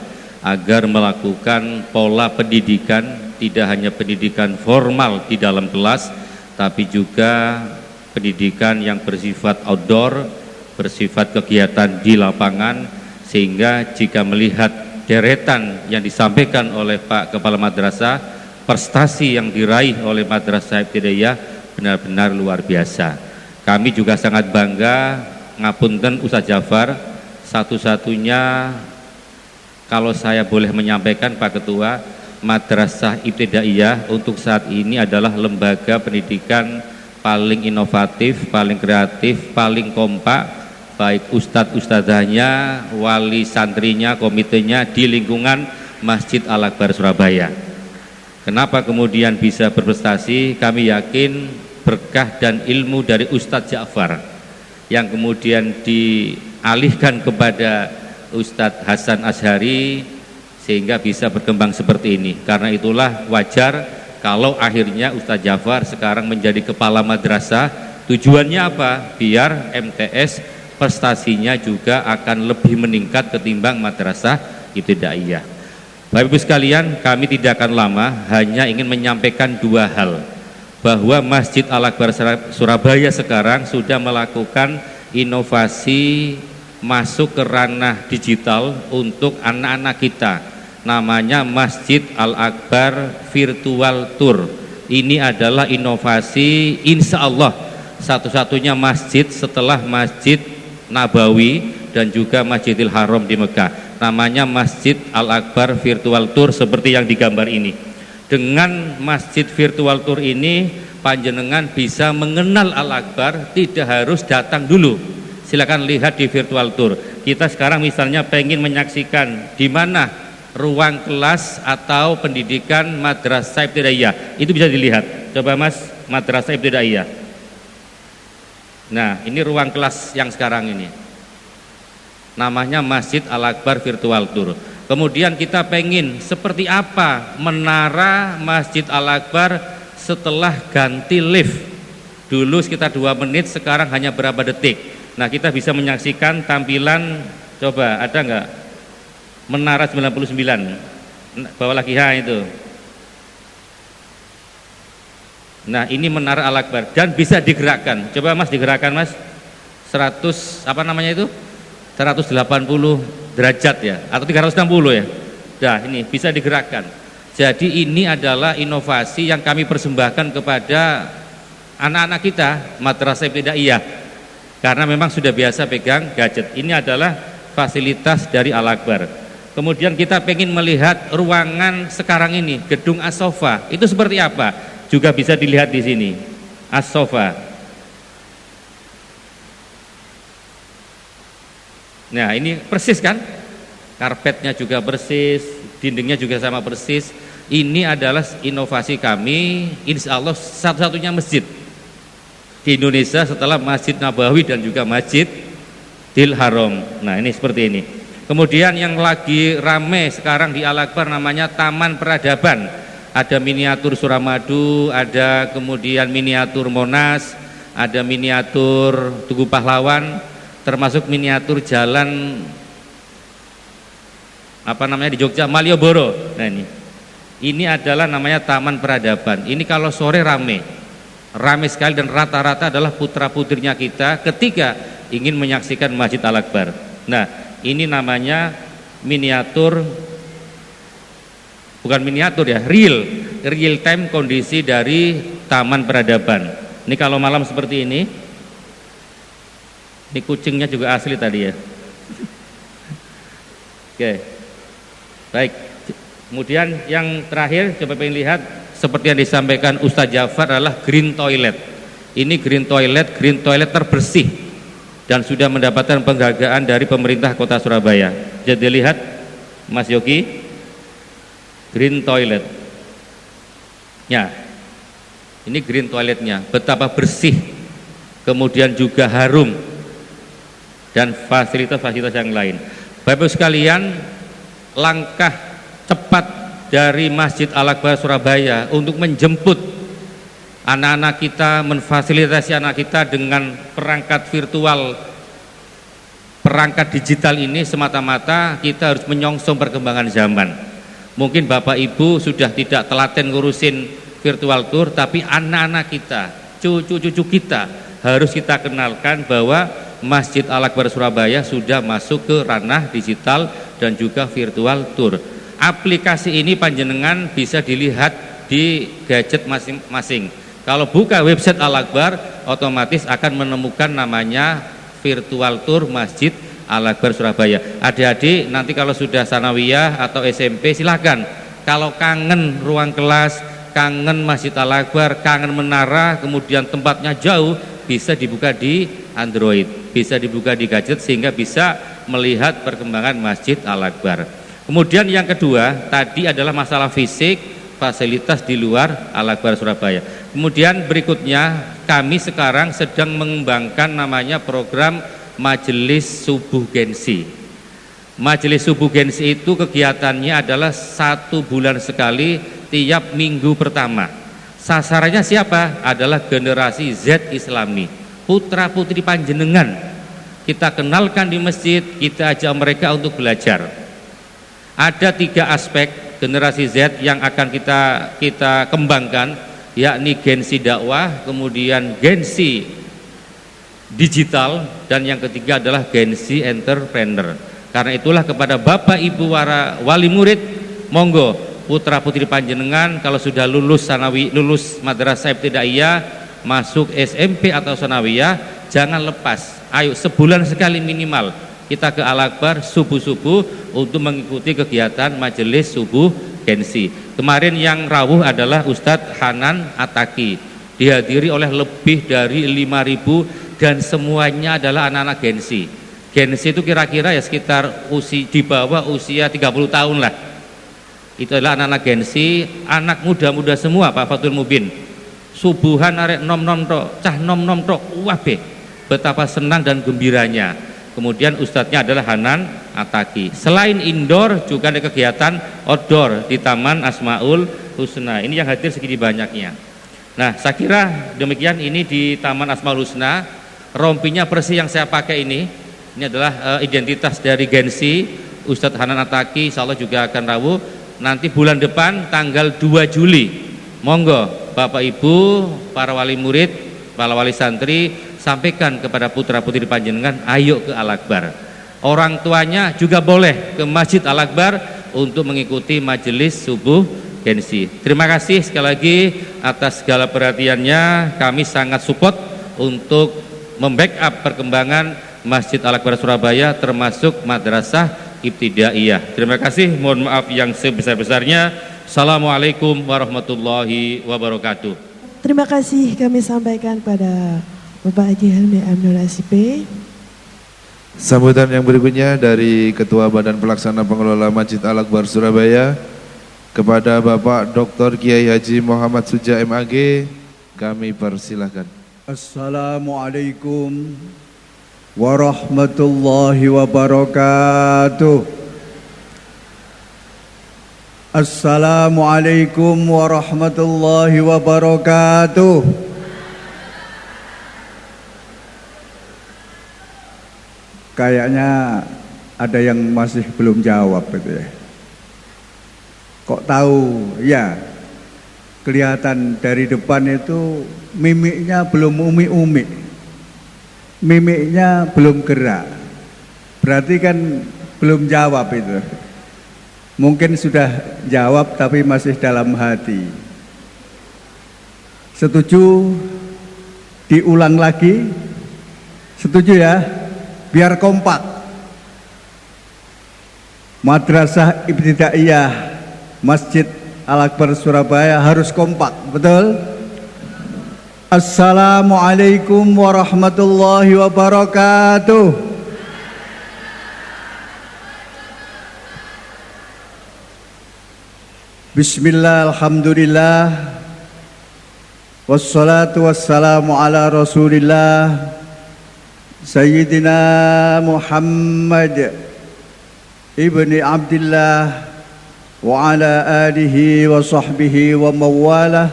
[SPEAKER 11] agar melakukan pola pendidikan, tidak hanya pendidikan formal di dalam kelas, tapi juga pendidikan yang bersifat outdoor, bersifat kegiatan di lapangan, sehingga jika melihat deretan yang disampaikan oleh Pak Kepala Madrasah, prestasi yang diraih oleh Madrasah Ibtidaiyah benar-benar luar biasa. Kami juga sangat bangga, ngapunten Ustaz Ja'far, satu-satunya kalau saya boleh menyampaikan Pak Ketua, Madrasah Ibtidaiyah untuk saat ini adalah lembaga pendidikan
[SPEAKER 8] paling inovatif, paling kreatif, paling kompak, baik ustadz ustadzahnya, wali santrinya, komitenya di lingkungan Masjid Al-Akbar Surabaya. Kenapa kemudian bisa berprestasi? Kami yakin berkah dan ilmu dari Ustadz Ja'far yang kemudian dialihkan kepada Ustadz Hasan Ashari sehingga bisa berkembang seperti ini. Karena itulah wajar kalau akhirnya Ustadz Ja'far sekarang menjadi kepala madrasah. Tujuannya apa? Biar MTS prestasinya juga akan lebih meningkat ketimbang madrasah ibtidaiyah. Bapak Ibu sekalian, kami tidak akan lama, hanya ingin menyampaikan dua hal. Bahwa Masjid Al-Akbar Surabaya sekarang sudah melakukan inovasi masuk ke ranah digital untuk anak-anak kita. Namanya Masjid Al-Akbar Virtual Tour. Ini adalah inovasi insya Allah satu-satunya masjid setelah Masjid Nabawi dan juga Masjidil Haram di Mekah. Namanya Masjid Al-Akbar Virtual Tour seperti yang digambar ini. Dengan Masjid Virtual Tour ini panjenengan bisa mengenal Al-Akbar, tidak harus datang dulu. Silakan lihat di Virtual Tour. Kita sekarang misalnya pengen menyaksikan di mana ruang kelas atau pendidikan madrasah ibtidaiyah, itu bisa dilihat. Coba Mas, madrasah ibtidaiyah. Nah, ini ruang kelas yang sekarang ini. Namanya Masjid Al-Akbar Virtual Tour. Kemudian kita pengen seperti apa menara Masjid Al-Akbar setelah ganti lift. Dulu sekitar 2 menit, sekarang hanya berapa detik. Nah, kita bisa menyaksikan tampilan, coba ada enggak? Menara 99, bawa lagi itu. Nah, ini menara Al-Akbar dan bisa digerakkan. Coba Mas digerakkan Mas. 100 apa namanya itu? 180 derajat ya, atau 360 ya. Nah, ini bisa digerakkan. Jadi ini adalah inovasi yang kami persembahkan kepada anak-anak kita madrasah ibtidaiyah. Karena memang sudah biasa pegang gadget. Ini adalah fasilitas dari Al-Akbar. Kemudian kita pengen melihat ruangan sekarang ini, gedung As-Sofa, itu seperti apa? Juga bisa dilihat di sini, As-Sofa. Nah, ini persis kan? Karpetnya juga persis, dindingnya juga sama persis. Ini adalah inovasi kami, insya Allah satu-satunya masjid di Indonesia setelah Masjid Nabawi dan juga Masjidil Haram. Nah, ini seperti ini. Kemudian yang lagi rame sekarang di Al-Akbar namanya Taman Peradaban. Ada miniatur Suramadu, ada kemudian miniatur Monas, ada miniatur Tugu Pahlawan, termasuk miniatur jalan apa namanya di Jogja, Malioboro. Nah, ini adalah namanya Taman Peradaban. Ini kalau sore rame sekali dan rata-rata adalah putra-putrinya kita ketika ingin menyaksikan Masjid Al-Akbar. Nah, ini namanya miniatur, bukan miniatur ya, real time kondisi dari Taman Peradaban. Ini kalau malam seperti ini kucingnya juga asli tadi ya. Oke, baik. Kemudian yang terakhir coba pengen lihat seperti yang disampaikan Ustadz Ja'far adalah green toilet. Ini green toilet terbersih dan sudah mendapatkan penghargaan dari pemerintah Kota Surabaya. Jadi lihat Mas Yogi, green toilet. Ya, ini green toiletnya, betapa bersih, kemudian juga harum dan fasilitas-fasilitas yang lain. Bapak-Ibu sekalian, langkah cepat dari Masjid Al-Akbar Surabaya untuk menjemput anak-anak kita, memfasilitasi anak kita dengan perangkat virtual, perangkat digital ini semata-mata kita harus menyongsong perkembangan zaman. Mungkin Bapak Ibu sudah tidak telaten ngurusin virtual tour, tapi anak-anak kita, cucu-cucu kita harus kita kenalkan bahwa Masjid Al-Akbar Surabaya sudah masuk ke ranah digital dan juga virtual tour. Aplikasi ini panjenengan bisa dilihat di gadget masing-masing. Kalau buka website Al-Akbar, otomatis akan menemukan namanya virtual tour Masjid Al-Akbar Surabaya. Adik-adik nanti kalau sudah sanawiyah atau SMP silakan. Kalau kangen ruang kelas, kangen Masjid Al-Akbar, kangen menara, kemudian tempatnya jauh, bisa dibuka di Android, bisa dibuka di gadget sehingga bisa melihat perkembangan Masjid Al-Akbar. Kemudian yang kedua tadi adalah masalah fisik, fasilitas di luar Al-Akbar Surabaya. Kemudian berikutnya kami sekarang sedang mengembangkan namanya program Majelis Subuh Gensi. Majelis Subuh Gensi itu kegiatannya adalah 1 bulan sekali tiap minggu pertama. Sasarannya siapa? Adalah generasi Z Islami, putra putri panjenengan. Kita kenalkan di masjid, kita ajak mereka untuk belajar. Ada 3 aspek generasi Z yang akan kita kembangkan, yakni gensi dakwah, kemudian gensi digital, dan yang ketiga adalah gensi entrepreneur. Karena itulah kepada Bapak Ibu wali murid, monggo putra putri panjenengan kalau sudah lulus madrasah ibtidaiyah, masuk SMP atau sanawiyah, jangan lepas. Ayo sebulan sekali minimal kita ke Al-Akbar subuh-subuh untuk mengikuti kegiatan Majelis Subuh Gensi. Kemarin yang rawuh adalah Ustadz Hanan Ataki, dihadiri oleh lebih dari 5.000 dan semuanya adalah anak-anak Gensi. Gensi itu kira-kira ya sekitar di bawah usia 30 tahun lah. Itu adalah anak-anak Gensi, anak muda-muda semua Pak Fatul Mubin. Subuhan arek nom-nom tok, cah nom-nom tok, wabe. Betapa senang dan gembiranya. Kemudian ustadznya adalah Hanan Ataki. Selain indoor juga ada kegiatan outdoor di Taman Asmaul Husna. Ini yang hadir segini banyaknya. Nah, saya kira demikian ini di Taman Asmaul Husna. Rompinya persis yang saya pakai ini adalah identitas dari Gensi. Ustadz Hanan Ataki insya Allah juga akan rawuh nanti bulan depan tanggal 2 Juli. Monggo Bapak Ibu, para wali murid, para wali santri, sampaikan kepada putra putri panjenengan, ayo ke Al-Akbar. Orang tuanya juga boleh ke Masjid Al-Akbar untuk mengikuti Majelis Subuh Gensi. Terima kasih sekali lagi atas segala perhatiannya. Kami sangat support untuk membackup perkembangan Masjid Al-Akbar Surabaya termasuk madrasah ibtidaiyah. Terima kasih, mohon maaf yang sebesar-besarnya. Assalamualaikum warahmatullahi wabarakatuh.
[SPEAKER 2] Terima kasih kami sampaikan pada Bapak Haji Helmi Amnul Asipe.
[SPEAKER 1] Sambutan yang berikutnya dari Ketua Badan Pelaksana Pengelola Masjid Al-Akbar Surabaya kepada Bapak Dr. Kiai Haji Muhammad Suja MAG, kami persilahkan.
[SPEAKER 12] Assalamualaikum warahmatullahi wabarakatuh. Assalamualaikum warahmatullahi wabarakatuh. Kayaknya ada yang masih belum jawab itu ya. Kok tahu? Ya, kelihatan dari depan itu mimiknya belum umi-umi, mimiknya belum gerak. Berarti kan belum jawab itu. Mungkin sudah jawab tapi masih dalam hati. Setuju? Diulang lagi? Setuju ya? Biar kompak. Madrasah Ibtidaiyah Masjid Al-Akbar Surabaya harus kompak, betul? Assalamualaikum warahmatullahi wabarakatuh. Bismillah, alhamdulillah, wassalatu wassalamu ala rasulillah Sayyidina Muhammad ibni Abdillah wa ala alihi wa sahbihi wa mawalah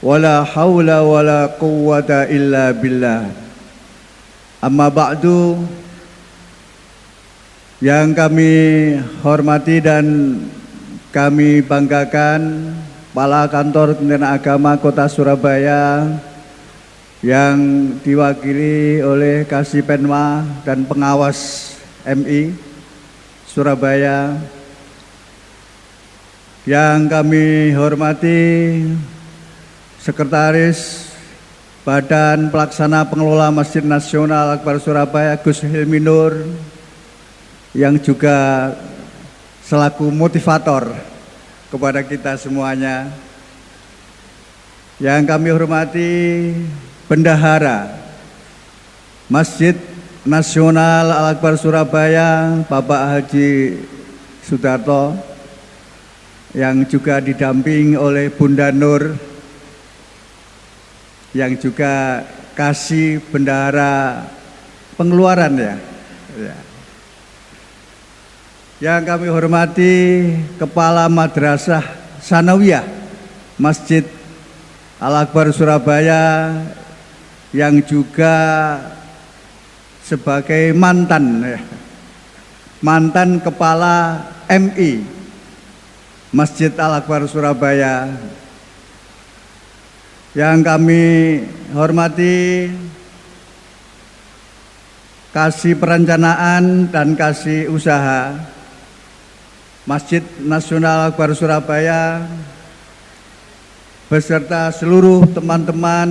[SPEAKER 12] wa la hawla wa la quwwata illa billah. Amma ba'du, yang kami hormati dan kami banggakan Kepala Kantor Kementerian Agama Kota Surabaya yang diwakili oleh Kasipenma dan pengawas MI Surabaya, yang kami hormati Sekretaris Badan Pelaksana Pengelola Masjid Nasional Akbar Surabaya Gus Hilmi Nur, yang juga selaku motivator kepada kita semuanya, Yang kami hormati Bendahara Masjid Nasional Al-Akbar Surabaya, Bapak Haji Sudarto, yang juga didamping oleh Bunda Nur, yang juga kasih bendahara pengeluaran ya. Yang kami hormati Kepala Madrasah Sanawiyah Masjid Al-Akbar Surabaya, yang juga sebagai mantan Kepala MI Masjid Al-Akbar Surabaya. Yang kami hormati Kasih Perencanaan dan Kasih Usaha Masjid Nasional Al-Akbar Surabaya, beserta seluruh teman-teman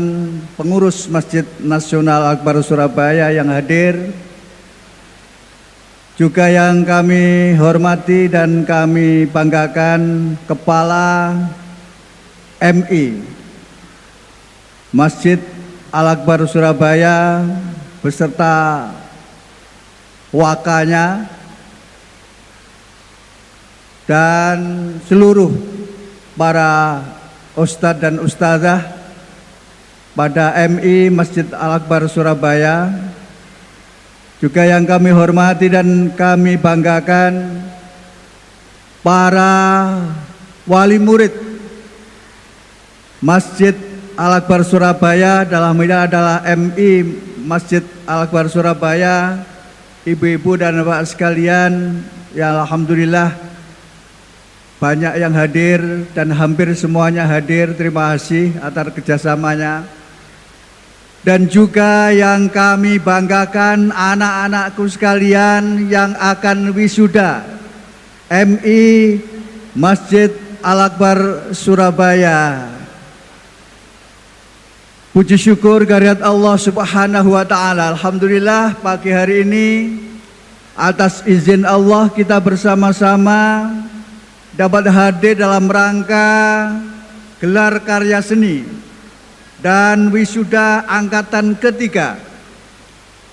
[SPEAKER 12] pengurus Masjid Nasional Al-Akbar Surabaya yang hadir, juga yang kami hormati dan kami banggakan Kepala MI Masjid Al-Akbar Surabaya beserta wakanya dan seluruh para ustadz dan ustadzah pada MI Masjid Al-Akbar Surabaya, juga yang kami hormati dan kami banggakan para wali murid Masjid Al-Akbar Surabaya, dalam ini adalah MI Masjid Al-Akbar Surabaya, ibu-ibu dan bapak sekalian, ya alhamdulillah banyak yang hadir dan hampir semuanya hadir. Terima kasih atas kerjasamanya. Dan juga yang kami banggakan anak-anakku sekalian yang akan wisuda MI Masjid Al-Akbar Surabaya. Puji syukur kehadirat Allah Subhanahu wa taala. Alhamdulillah pagi hari ini atas izin Allah kita bersama-sama dapat hadir dalam rangka gelar karya seni dan wisuda angkatan ketiga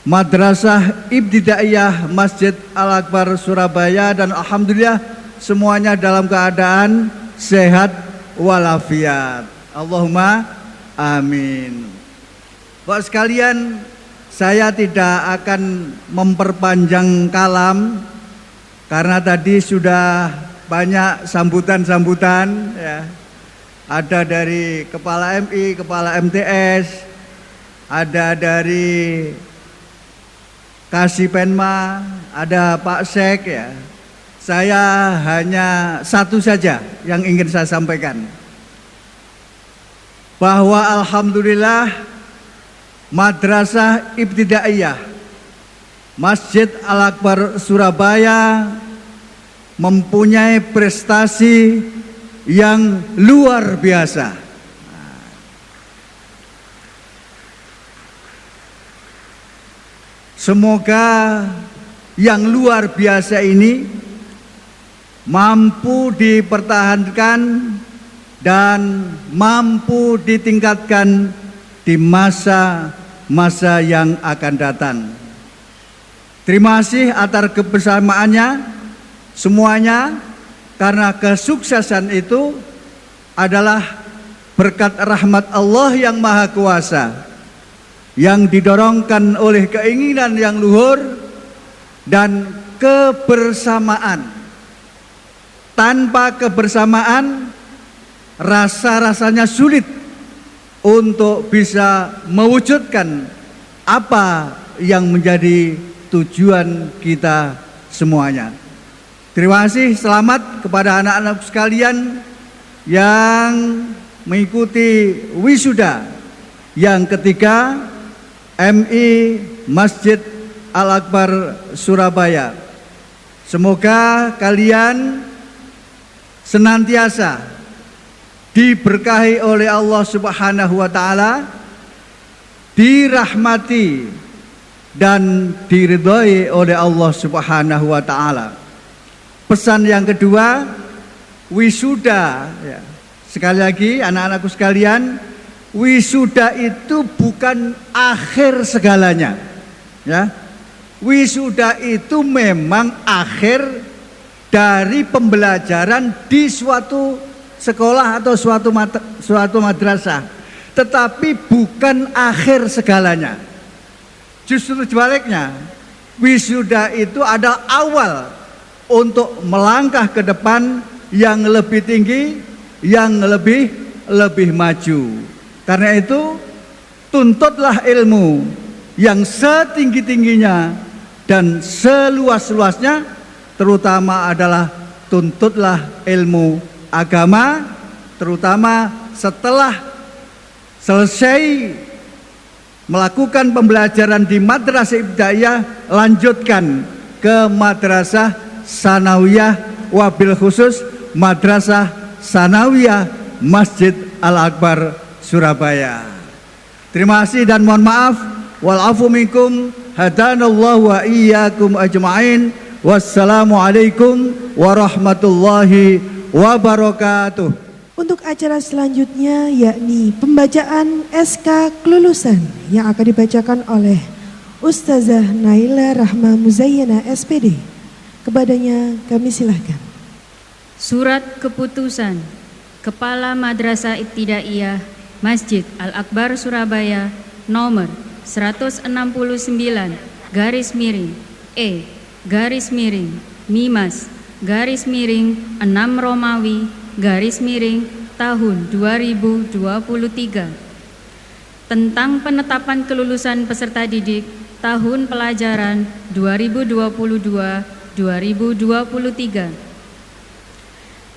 [SPEAKER 12] Madrasah Ibtidaiyah Masjid Al-Akbar Surabaya, dan alhamdulillah semuanya dalam keadaan sehat walafiat. Allahumma amin. Bapak sekalian, saya tidak akan memperpanjang kalam karena tadi sudah banyak sambutan-sambutan ya. Ada dari Kepala MI, Kepala MTS, ada dari Kasih Penma, ada Pak Sek ya. Saya hanya satu saja yang ingin saya sampaikan, bahwa alhamdulillah Madrasah Ibtidaiyah Masjid Al-Akbar Surabaya mempunyai prestasi yang luar biasa. Semoga yang luar biasa ini mampu dipertahankan dan mampu ditingkatkan di masa-masa yang akan datang. Terima kasih atas kebersamaannya semuanya, karena kesuksesan itu adalah berkat rahmat Allah yang Maha Kuasa, yang didorongkan oleh keinginan yang luhur dan kebersamaan. Tanpa kebersamaan, rasa-rasanya sulit untuk bisa mewujudkan apa yang menjadi tujuan kita semuanya. Terima kasih, selamat kepada anak-anak sekalian yang mengikuti wisuda yang ketiga MI Masjid Al-Akbar Surabaya. Semoga kalian senantiasa diberkahi oleh Allah Subhanahu wa taala, dirahmati dan diridhoi oleh Allah Subhanahu wa taala. Pesan yang kedua, wisuda ya. Sekali lagi anak-anakku sekalian, wisuda itu bukan akhir segalanya. Ya. Wisuda itu memang akhir dari pembelajaran di suatu sekolah atau suatu madrasah, tetapi bukan akhir segalanya. Justru sebaliknya, wisuda itu adalah awal untuk melangkah ke depan yang lebih tinggi, yang lebih maju. Karena itu, tuntutlah ilmu yang setinggi-tingginya dan seluas-luasnya, terutama adalah tuntutlah ilmu agama, terutama setelah selesai melakukan pembelajaran di madrasah ibtidaiyah, lanjutkan ke madrasah sanawiyah, wabil khusus madrasah sanawiyah Masjid Al-Akbar Surabaya. Terima kasih dan mohon maaf. Wal afu minkum, hadanallahu wa iyyakum ajma'in. Wassalamualaikum warahmatullahi wabarakatuh.
[SPEAKER 2] Untuk acara selanjutnya yakni pembacaan SK kelulusan yang akan dibacakan oleh Ustazah Naila Rahma Muzayyana SPD. Kepadanya kami silahkan.
[SPEAKER 13] Surat Keputusan Kepala Madrasah Ibtidaiyah Masjid Al-Akbar Surabaya nomor 169/E/Mimas/6 Romawi tahun 2023 tentang penetapan kelulusan peserta didik tahun pelajaran 2022-2023.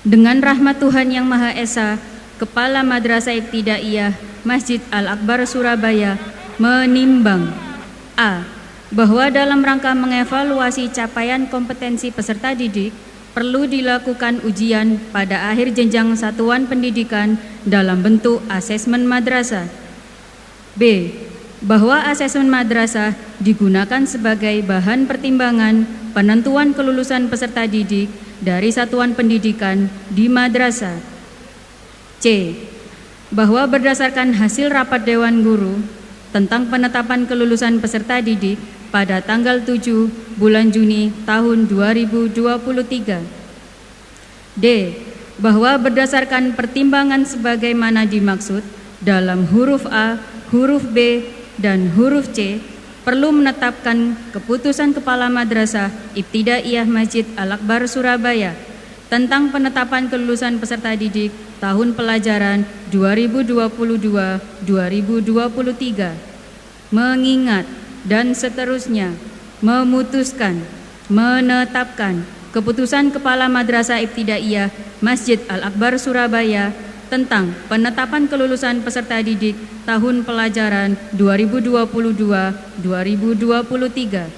[SPEAKER 13] Dengan rahmat Tuhan Yang Maha Esa, Kepala Madrasah Ibtidaiyah Masjid Al-Akbar Surabaya menimbang A. Bahwa dalam rangka mengevaluasi capaian kompetensi peserta didik, perlu dilakukan ujian pada akhir jenjang satuan pendidikan dalam bentuk asesmen madrasah. B. Bahwa asesmen madrasah digunakan sebagai bahan pertimbangan penentuan kelulusan peserta didik dari satuan pendidikan di madrasah. C. Bahwa berdasarkan hasil rapat Dewan Guru tentang penetapan kelulusan peserta didik pada tanggal 7 bulan Juni tahun 2023. D. Bahwa berdasarkan pertimbangan sebagaimana dimaksud dalam huruf A, huruf B, dan huruf C, perlu menetapkan keputusan Kepala Madrasah Ibtidaiyah Masjid Al-Akbar Surabaya tentang penetapan kelulusan peserta didik tahun pelajaran 2022-2023, mengingat dan seterusnya memutuskan, menetapkan keputusan Kepala Madrasah Ibtidaiyah Masjid Al-Akbar Surabaya tentang penetapan kelulusan peserta didik tahun pelajaran 2022-2023.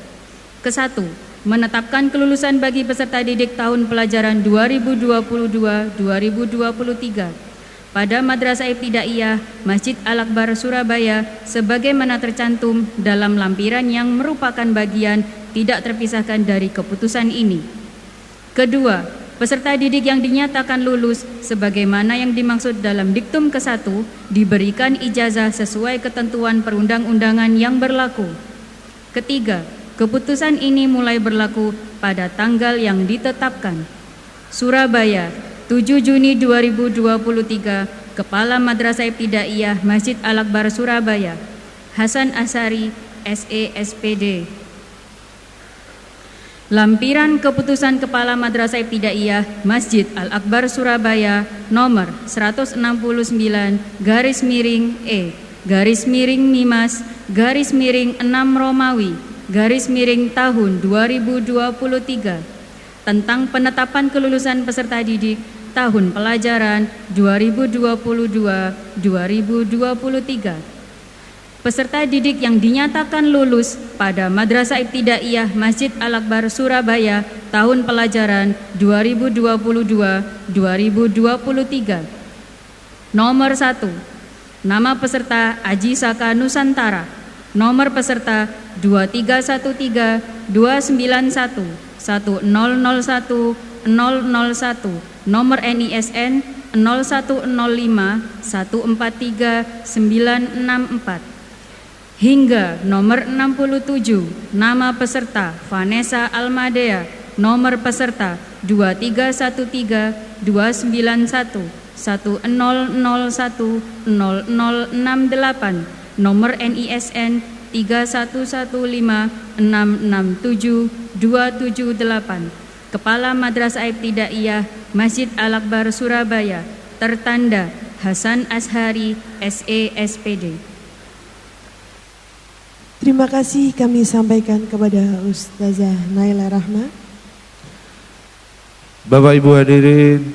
[SPEAKER 13] Ke-1, menetapkan kelulusan bagi peserta didik tahun pelajaran 2022-2023 pada Madrasah Ibtidaiyah Masjid Al-Akbar Surabaya sebagaimana tercantum dalam lampiran yang merupakan bagian tidak terpisahkan dari keputusan ini. Kedua, peserta didik yang dinyatakan lulus sebagaimana yang dimaksud dalam diktum ke-1 diberikan ijazah sesuai ketentuan perundang-undangan yang berlaku. Ketiga, keputusan ini mulai berlaku pada tanggal yang ditetapkan. Surabaya, 7 Juni 2023, Kepala Madrasah Ibtidaiyah Masjid Al-Akbar Surabaya, Hasan Asari, SE SPD. Lampiran keputusan Kepala Madrasah Ibtidaiyah Masjid Al-Akbar Surabaya nomor 169/E/Mimas/6 Romawi tahun 2023 tentang penetapan kelulusan peserta didik tahun pelajaran 2022-2023. Peserta didik yang dinyatakan lulus pada Madrasah Ibtidaiyah Masjid Al-Akbar Surabaya tahun pelajaran 2022-2023. Nomor 1, nama peserta Aji Saka Nusantara. Nomor peserta 2313-291-1001-001. Nomor NISN 0105 143 964 hingga nomor 67 nama peserta Vanessa Almadea, nomor peserta 2313 291 1001 0068, nomor NISN 3115667 Kepala Madrasah Ibtidaiyah Masjid Al-Akbar Surabaya, tertanda Hasan Ashari SE SPD.
[SPEAKER 2] Terima kasih kami sampaikan kepada Ustazah Naila Rahma.
[SPEAKER 1] Bapak Ibu hadirin,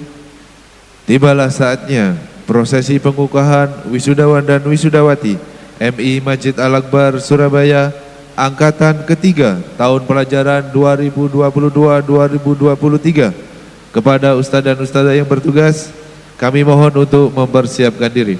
[SPEAKER 1] tibalah saatnya prosesi pengukuhan wisudawan dan wisudawati MI Masjid Al-Akbar Surabaya Angkatan ketiga tahun pelajaran 2022-2023. Kepada Ustadz dan Ustazah yang bertugas, kami mohon untuk mempersiapkan diri.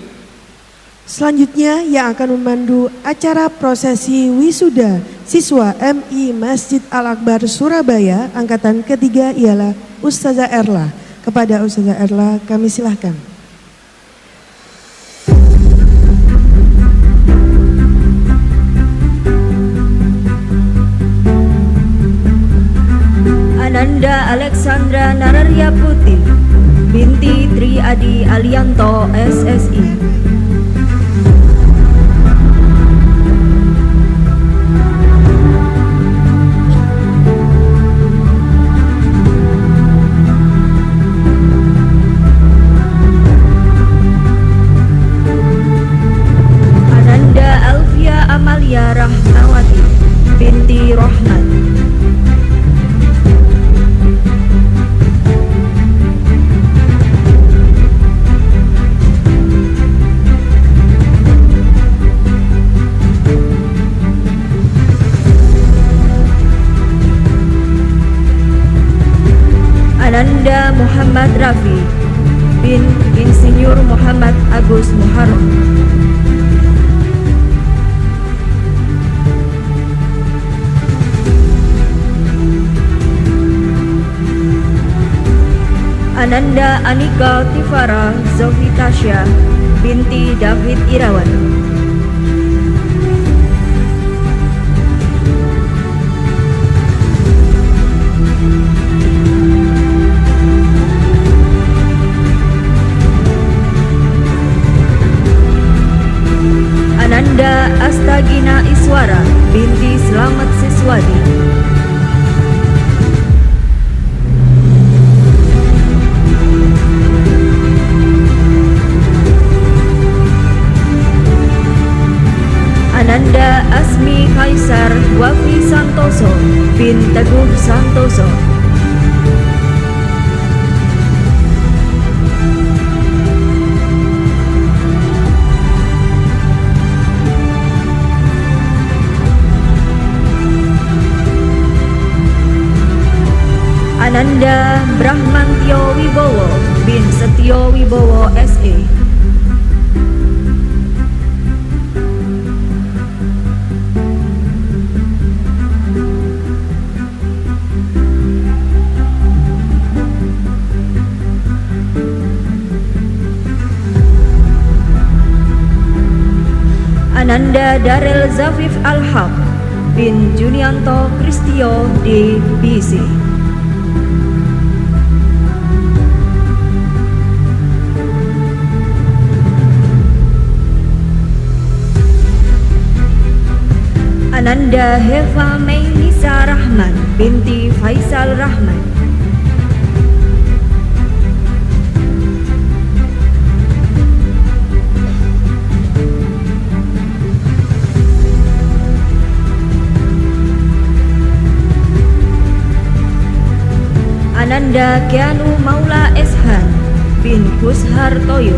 [SPEAKER 2] Selanjutnya yang akan memandu acara prosesi wisuda siswa MI Masjid Al-Akbar Surabaya Angkatan ketiga ialah Ustazah Erla. Kepada Ustazah Erla kami silahkan.
[SPEAKER 3] Ananda Alexandra Nararya Putih binti Tri Adi Alianto SSI. Ananda Alfia Amalia Rahmawati binti Rohman. Ananda Muhammad Rafi bin Insinyur Muhammad Agus Muharram. Ananda Anika Tifara Zofitasya binti David Irawan. Ananda Astagina Iswara binti Slamet Siswadi. Ananda Asmi Kaisar Wafi Santoso bin Teguh Santoso. Ananda Brahmantio Wibowo bin Setio Wibowo SE. Ananda Darel Zafif Al-Haq bin Junianto Kristio DBC. Ananda Heva Mainisa Rahman binti Faisal Rahman. Ananda Kianu Maula Eshan bin Kushartoyo.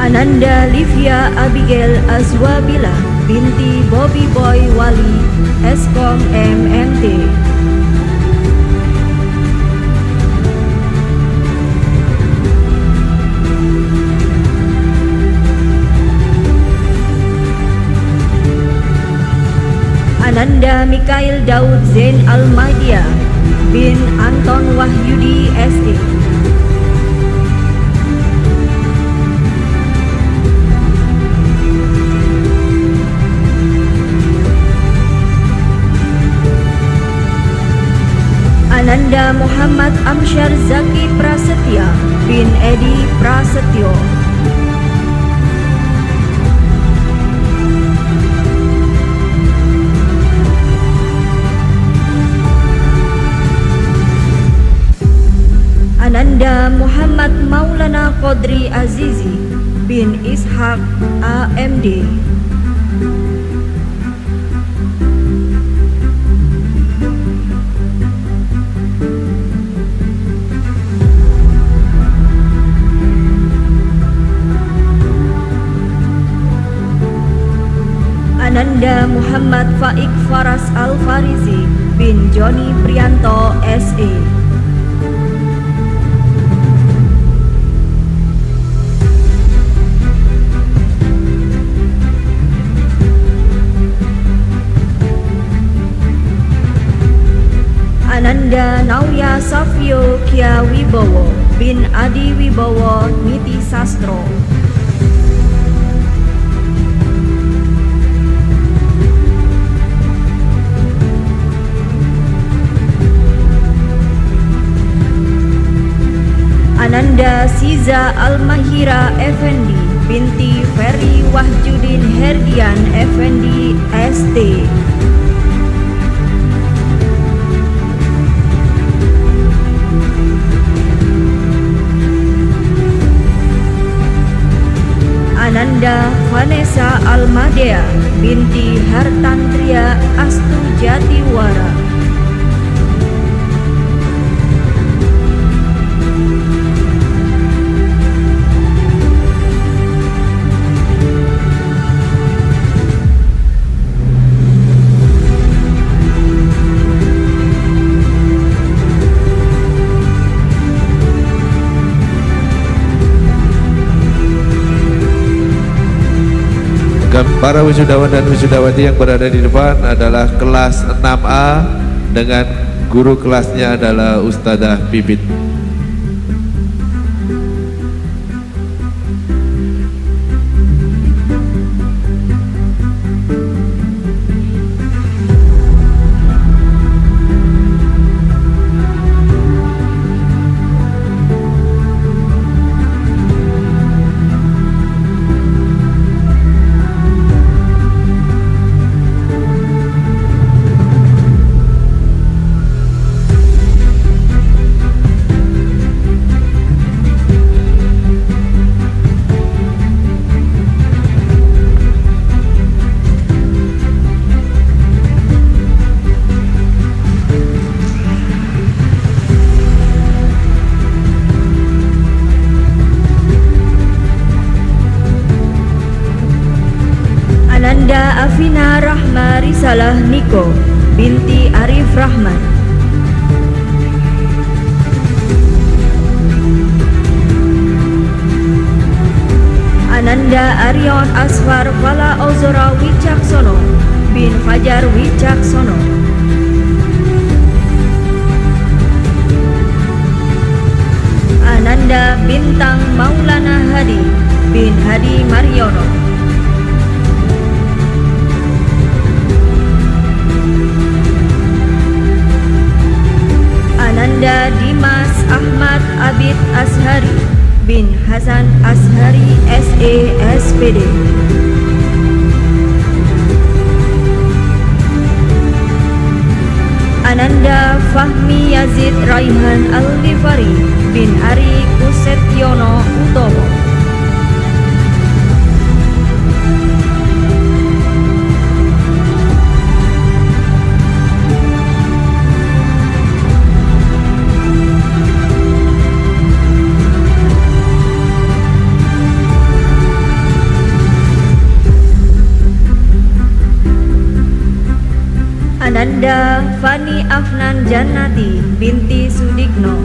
[SPEAKER 3] Ananda Livia Abigail Azwabila binti Bobby Boy Wali Eskom MMT. Ananda Mikail Daud Zain Almadia bin Anton Wahyudi SE. Ananda Muhammad Amsyar Zaki Prasetya bin Edi Prasetyo. Ananda Muhammad Maulana Qadri Azizi bin Ishaq AMD. Ananda Muhammad Faik Faras Al-Farizi bin Joni Prianto SE. Ananda Nauya Safio Kia Wibowo bin Adi Wibowo Niti Sastro. Ananda Siza Almahira Effendi binti Ferry Wahjudin Herdian Effendi ST. Ananda Vanessa Almadea binti Hartantria Astu Jatiwara.
[SPEAKER 1] Para wisudawan dan wisudawati yang berada di depan adalah kelas 6A dengan guru kelasnya adalah Ustadzah Pipit.
[SPEAKER 3] Ananda Afina Rahma Risalah Niko binti Arif Rahman. Ananda Arion Asfar Fala Ozora Wicaksono bin Fajar Wicaksono. Ananda Bintang Maulana Hadi bin Hadi Mariono. Ananda Dimas Ahmad Abid Ashari bin Hasan Ashari SE SPD. Ananda Fahmi Yazid Raihan Al-Ghifari bin Ari Kusetyono Utomo. Ananda Fani Afnan Jannati binti Sudikno.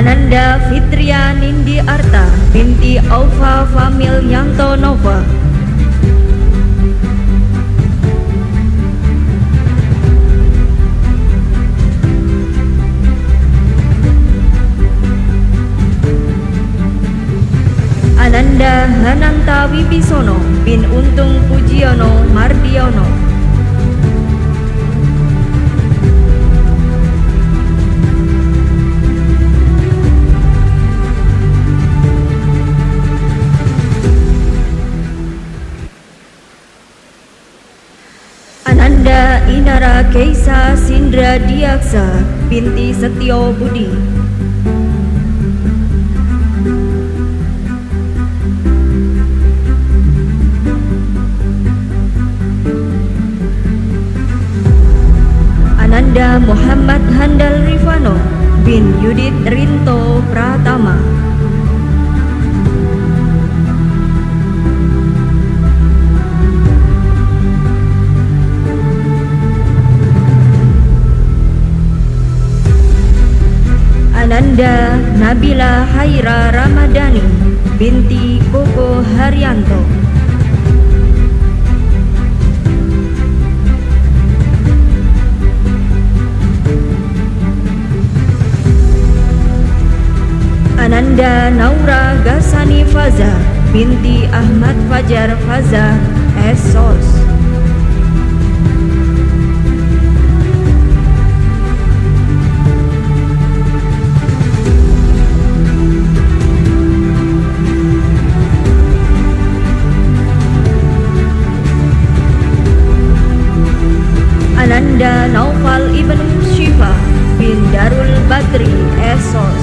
[SPEAKER 3] Ananda Fitria Nindi Arta binti Aufa Famil Yanto Nova. Ananda Hananta Wibisono bin Untung Pujiono Mardiono. Ananda Inara Keisa Sindra Diaksa binti Setio Budi. Ananda Muhammad Handal Rifano bin Yudit Rinto Pratama. Ananda Nabila Haira Ramadhani binti Koko Haryanto. Ananda Naura Gasani Faza binti Ahmad Fajar Faza Esos. Ananda Naufal Ibn Syifa bin Darul Badri Esos.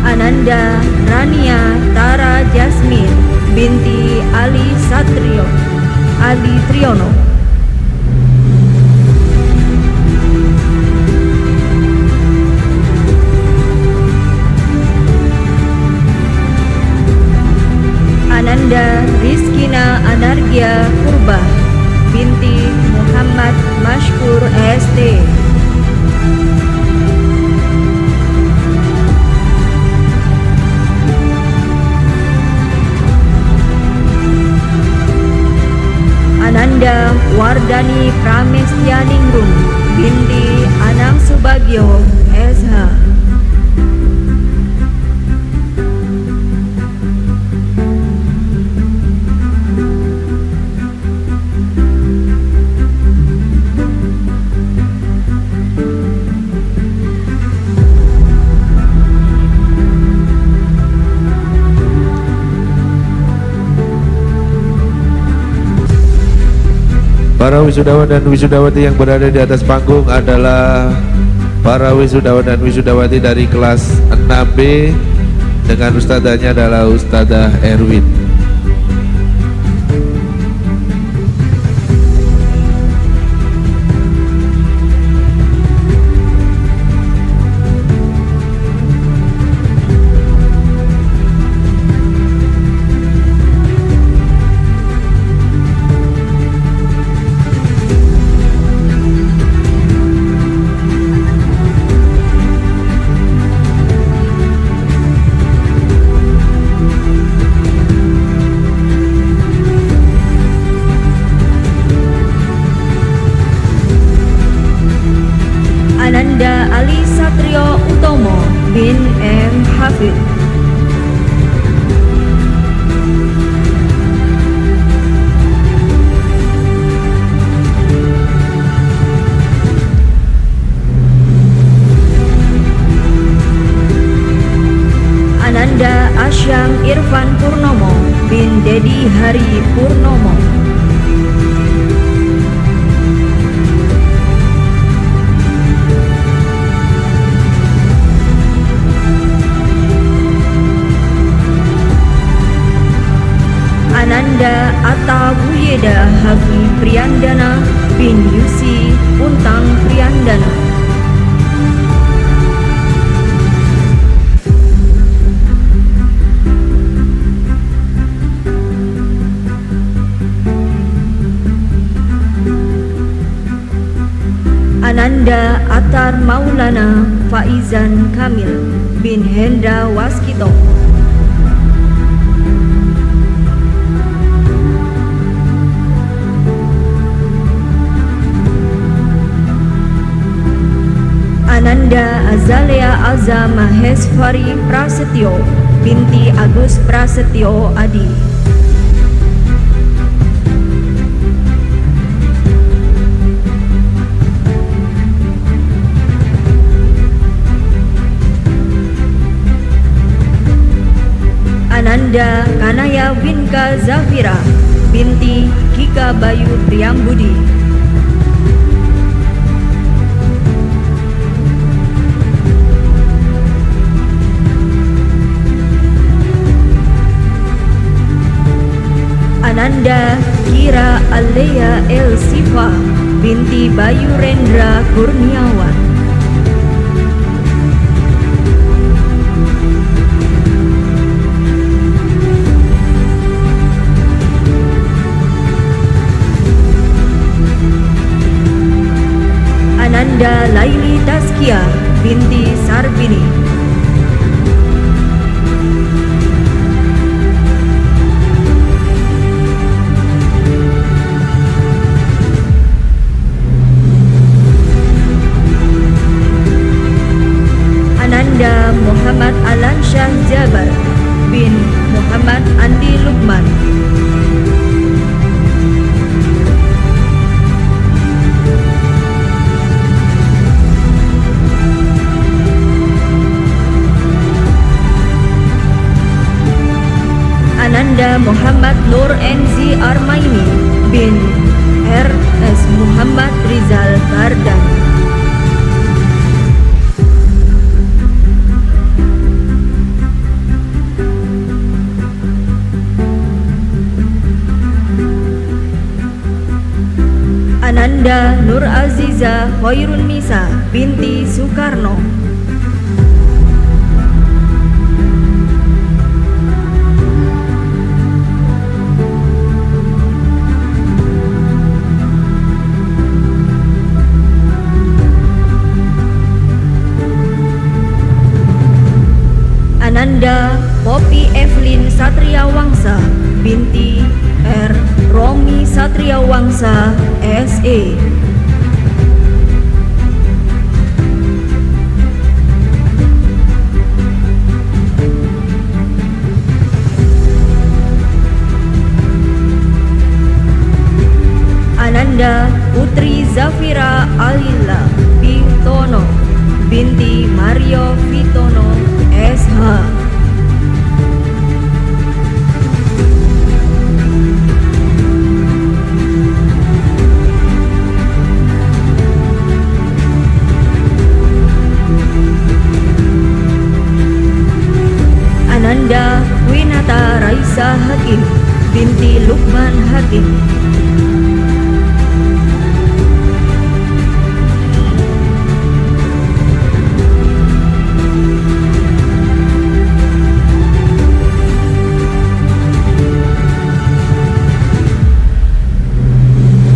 [SPEAKER 3] Ananda Rania Tara Jasmine binti Ali Satrio Ali Triono. Ananda Rizkina Anargia Purba binti Muhammad Mashkur ST. Ananda Wardani Pramestianingrum binti Anang Subagio SH.
[SPEAKER 1] Para wisudawan dan wisudawati yang berada di atas panggung adalah para wisudawan dan wisudawati dari kelas 6B dengan ustadzanya adalah Ustadzah Erwin.
[SPEAKER 3] Ananda Ali Satrio Utomo bin M. Hafid. Ananda Asyam Irfan Purnomo bin Dedi Hari Purnomo. Ananda Atta Buyeda Hafi Priyandana bin Yusi Untang Priyandana. Ananda Atar Maulana Faizan Kamil bin Hendra Waskito. Ananda Azalea Azza Maheswari Prasetyo binti Agus Prasetyo Adi. Ananda Kanaya Winka Zafira binti Kika Bayu Priyambudi. Ananda Kira Alea El Sifa binti Bayu Rendra Kurniawan. Ananda Laili Taskia binti Sarbini. Ananda Muhammad Alansyah Jabar bin Muhammad Andi Lukman. Ananda Muhammad Nur Enzi Armaini bin R.S. Muhammad Rizal Gardan. Ananda Nur Aziza Hoirun Nisa binti Soekarno. Ananda Poppy Evelyn Satria Wangsa binti R. Romi Satria Wangsa S.E. Ananda Putri Zafira Alila Vitono binti Mario Vitono S.H. Ananda Winata Raisa Hakim binti Lukman Hakim.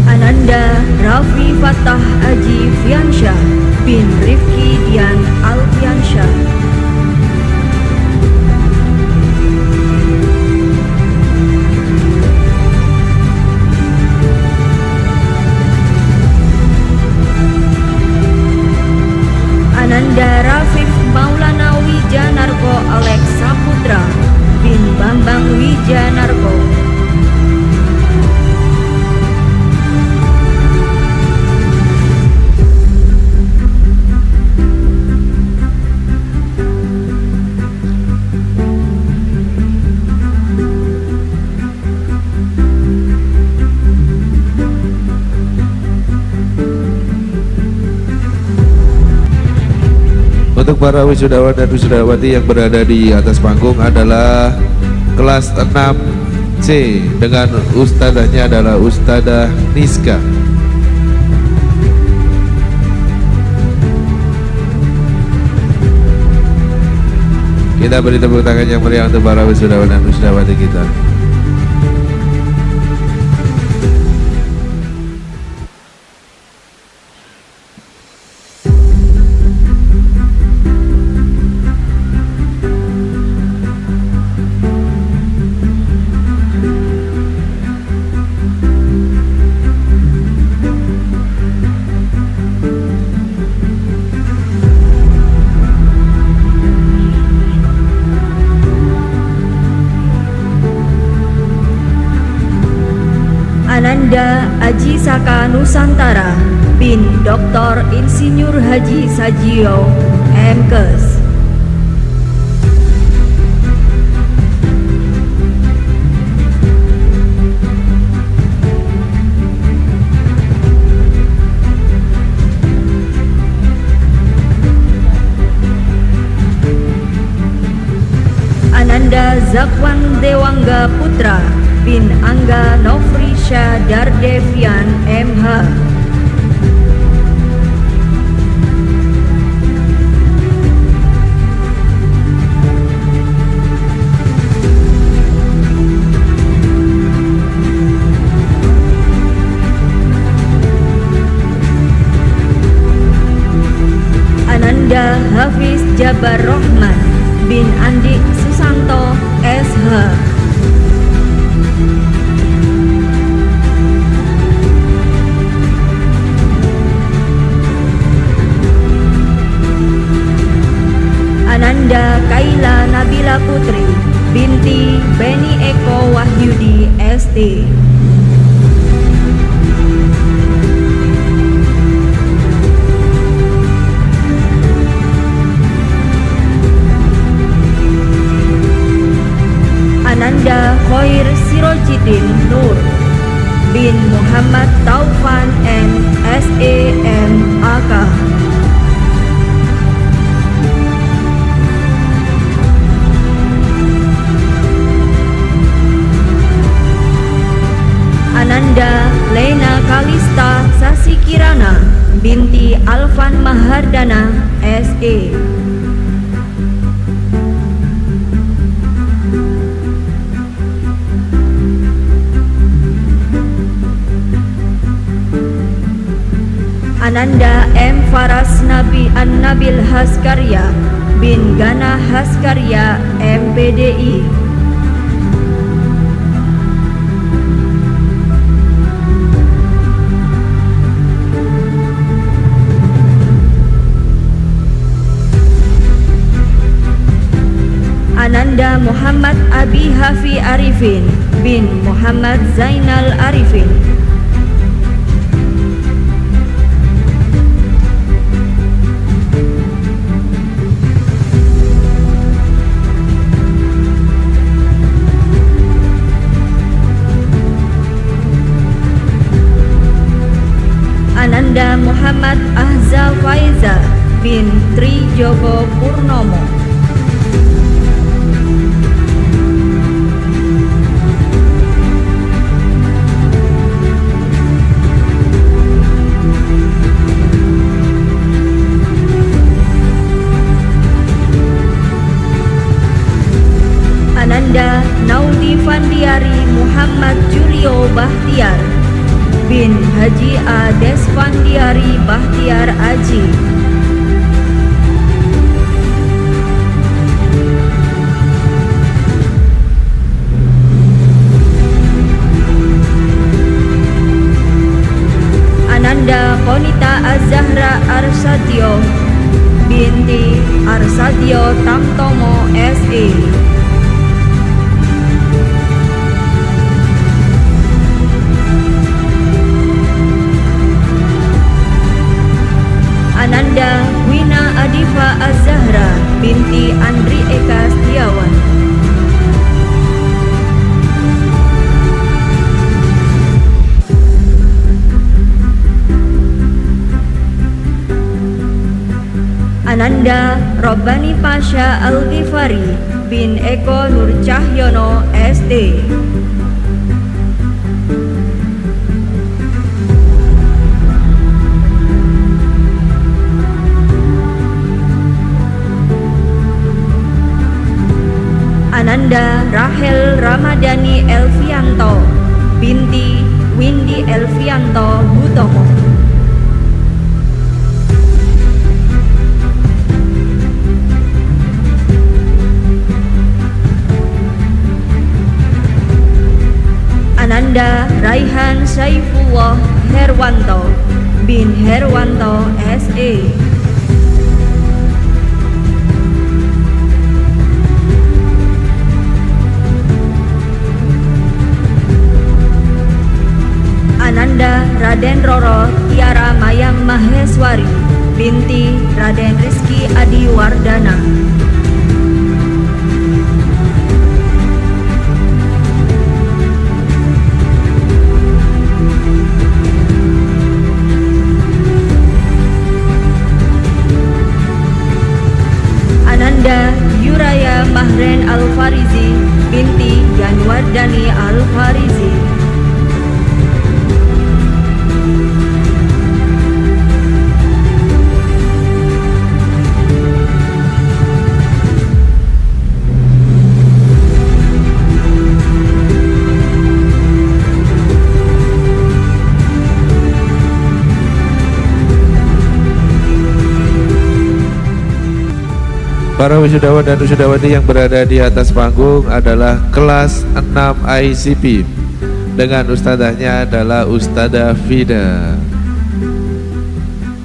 [SPEAKER 3] Ananda Raffi Fatah Aji Fiansyah bin Rifki Dian Alfiansyah. Ananda Rafif Maulana Wijanarko Alex Saputra bin Bambang Wijanarko.
[SPEAKER 1] Untuk para wisudawan dan wisudawati yang berada di atas panggung adalah kelas 6C dengan ustadzahnya adalah Ustadzah Niska. Kita beri tepuk tangan yang meriah untuk para wisudawan dan wisudawati kita.
[SPEAKER 3] Ananda Aji Saka Nusantara bin Dr. Insinyur Haji Sajio MKes. Ananda Zakwan Dewangga Putra bin Angga Nofrisha Dardevian MH. Ananda Hafiz Jabar Rohman bin Andi Susanto SH. Ananda Kaila Nabila Putri binti Beni Eko Wahyudi ST. Ananda Khair Sirojidin Nur bin Muhammad Taufan M.SEM AK. Ananda Lena Kalista Sasi Kirana binti Alvan Mahardana SE. Ananda M. Faras Nabi An-Nabil Haskarya bin Gana Haskarya MPDI. Ananda Muhammad Abi Hafi Arifin bin Muhammad Zainal Arifin. Ananda Muhammad Ahza Faiza bin Tri Joko Purnomo. Ananda Naudi Fandiari Muhammad Julio Bahtiar bin Haji A. Desfandiari Bahtiar Aji. Ananda Konita Azahra Arsadio binti Arsadio Tamtomo SE. Ananda Wina Adifa Az-Zahra binti Andri Eka Setiawan. Ananda Robbani Pasha Al-Ghifari bin Eko Nur Cahyono ST. Ananda Rahel Ramadhani Elvianto binti Windy Elvianto Hutomo. Ananda Raihan Saifullah Herwanto bin Herwanto SE. Raden Roro Tiara Mayang Maheswari binti Raden Rizky Adiwardana. Ananda Yuraya Mahren Al-Farizi binti Yanwardani Al-Farizi.
[SPEAKER 1] Para wisudawan dan wisudawati yang berada di atas panggung adalah kelas 6 ICP dengan ustadzahnya adalah Ustadzah Fida.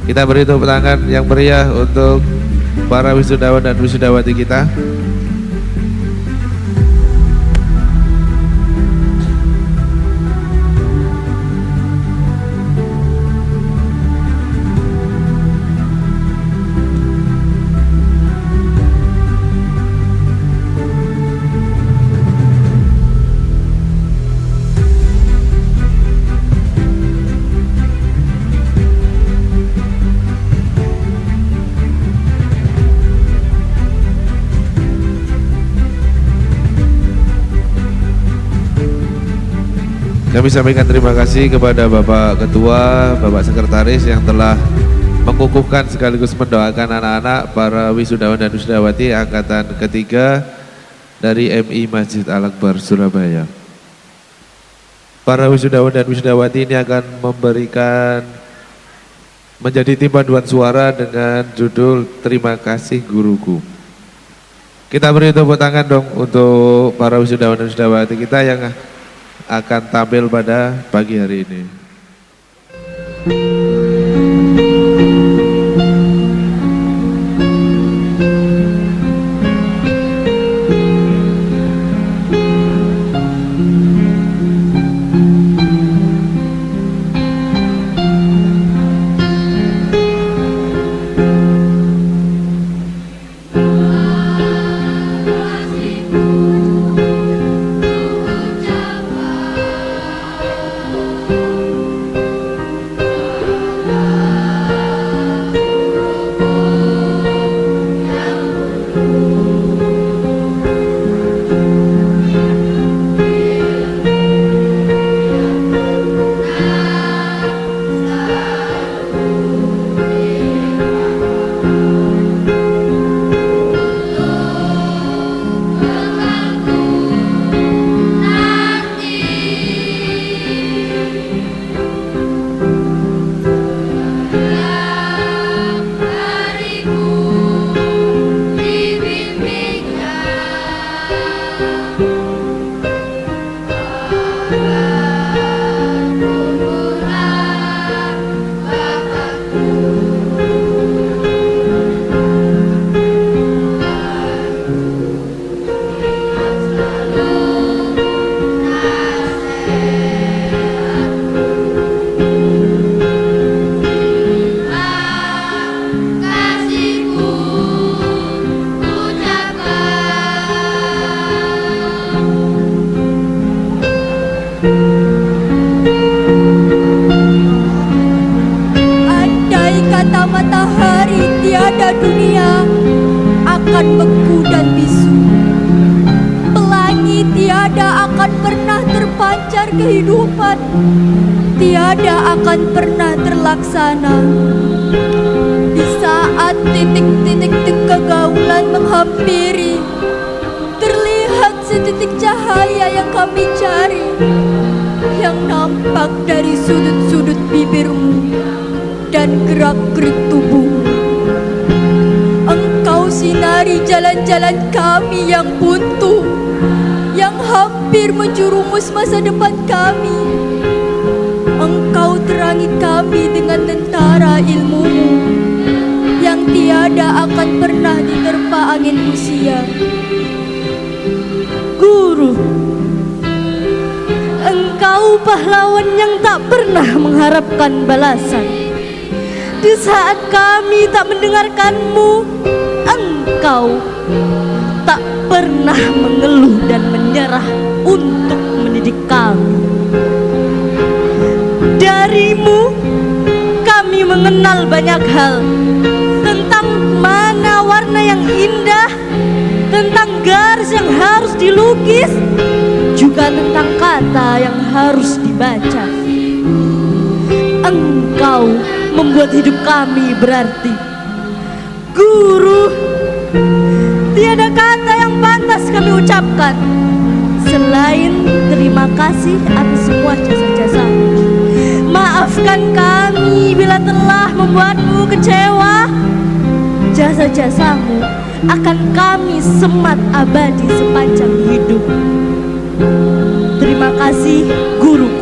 [SPEAKER 1] Kita beri tepuk tangan yang meriah untuk para wisudawan dan wisudawati kita. Kami sampaikan terima kasih kepada Bapak Ketua, Bapak Sekretaris yang telah mengukuhkan sekaligus mendoakan anak-anak para wisudawan dan wisudawati angkatan ketiga dari MI Masjid Al-Akbar Surabaya. Para wisudawan dan wisudawati ini akan menjadi tim paduan suara dengan judul Terima Kasih Guruku. Kita beri tepuk tangan dong untuk para wisudawan dan wisudawati kita yang akan tampil pada pagi hari ini.
[SPEAKER 14] Andai kata matahari tiada dunia akan beku dan bisu, pelangi tiada akan pernah terpancar kehidupan, tiada akan pernah terlaksana. Di saat titik-titik kegaulan menghampiri, terlihat setitik cahaya yang kami cari, yang nampak dari sudut-sudut bibirmu dan gerak-gerik tubuhmu. Engkau sinari jalan-jalan kami yang buntu, yang hampir menjerumus masa depan kami. Engkau terangi kami dengan tentara ilmumu, yang tiada akan pernah diterpa angin usia. Guru, Engkau Engkau pahlawan yang tak pernah mengharapkan balasan. Di saat kami tak mendengarkanmu, Engkau tak pernah mengeluh dan menyerah untuk mendidik kami. Darimu kami mengenal banyak hal, tentang mana warna yang indah, tentang garis yang harus dilukis, juga tentang kata yang harus dibaca. Engkau membuat hidup kami berarti. Guru, tiada kata yang pantas kami ucapkan selain terima kasih atas semua jasa-jasamu. Maafkan kami bila telah membuatmu kecewa. Jasa-jasamu akan kami semat abadi sepanjang hidup. Terima kasih, Guru.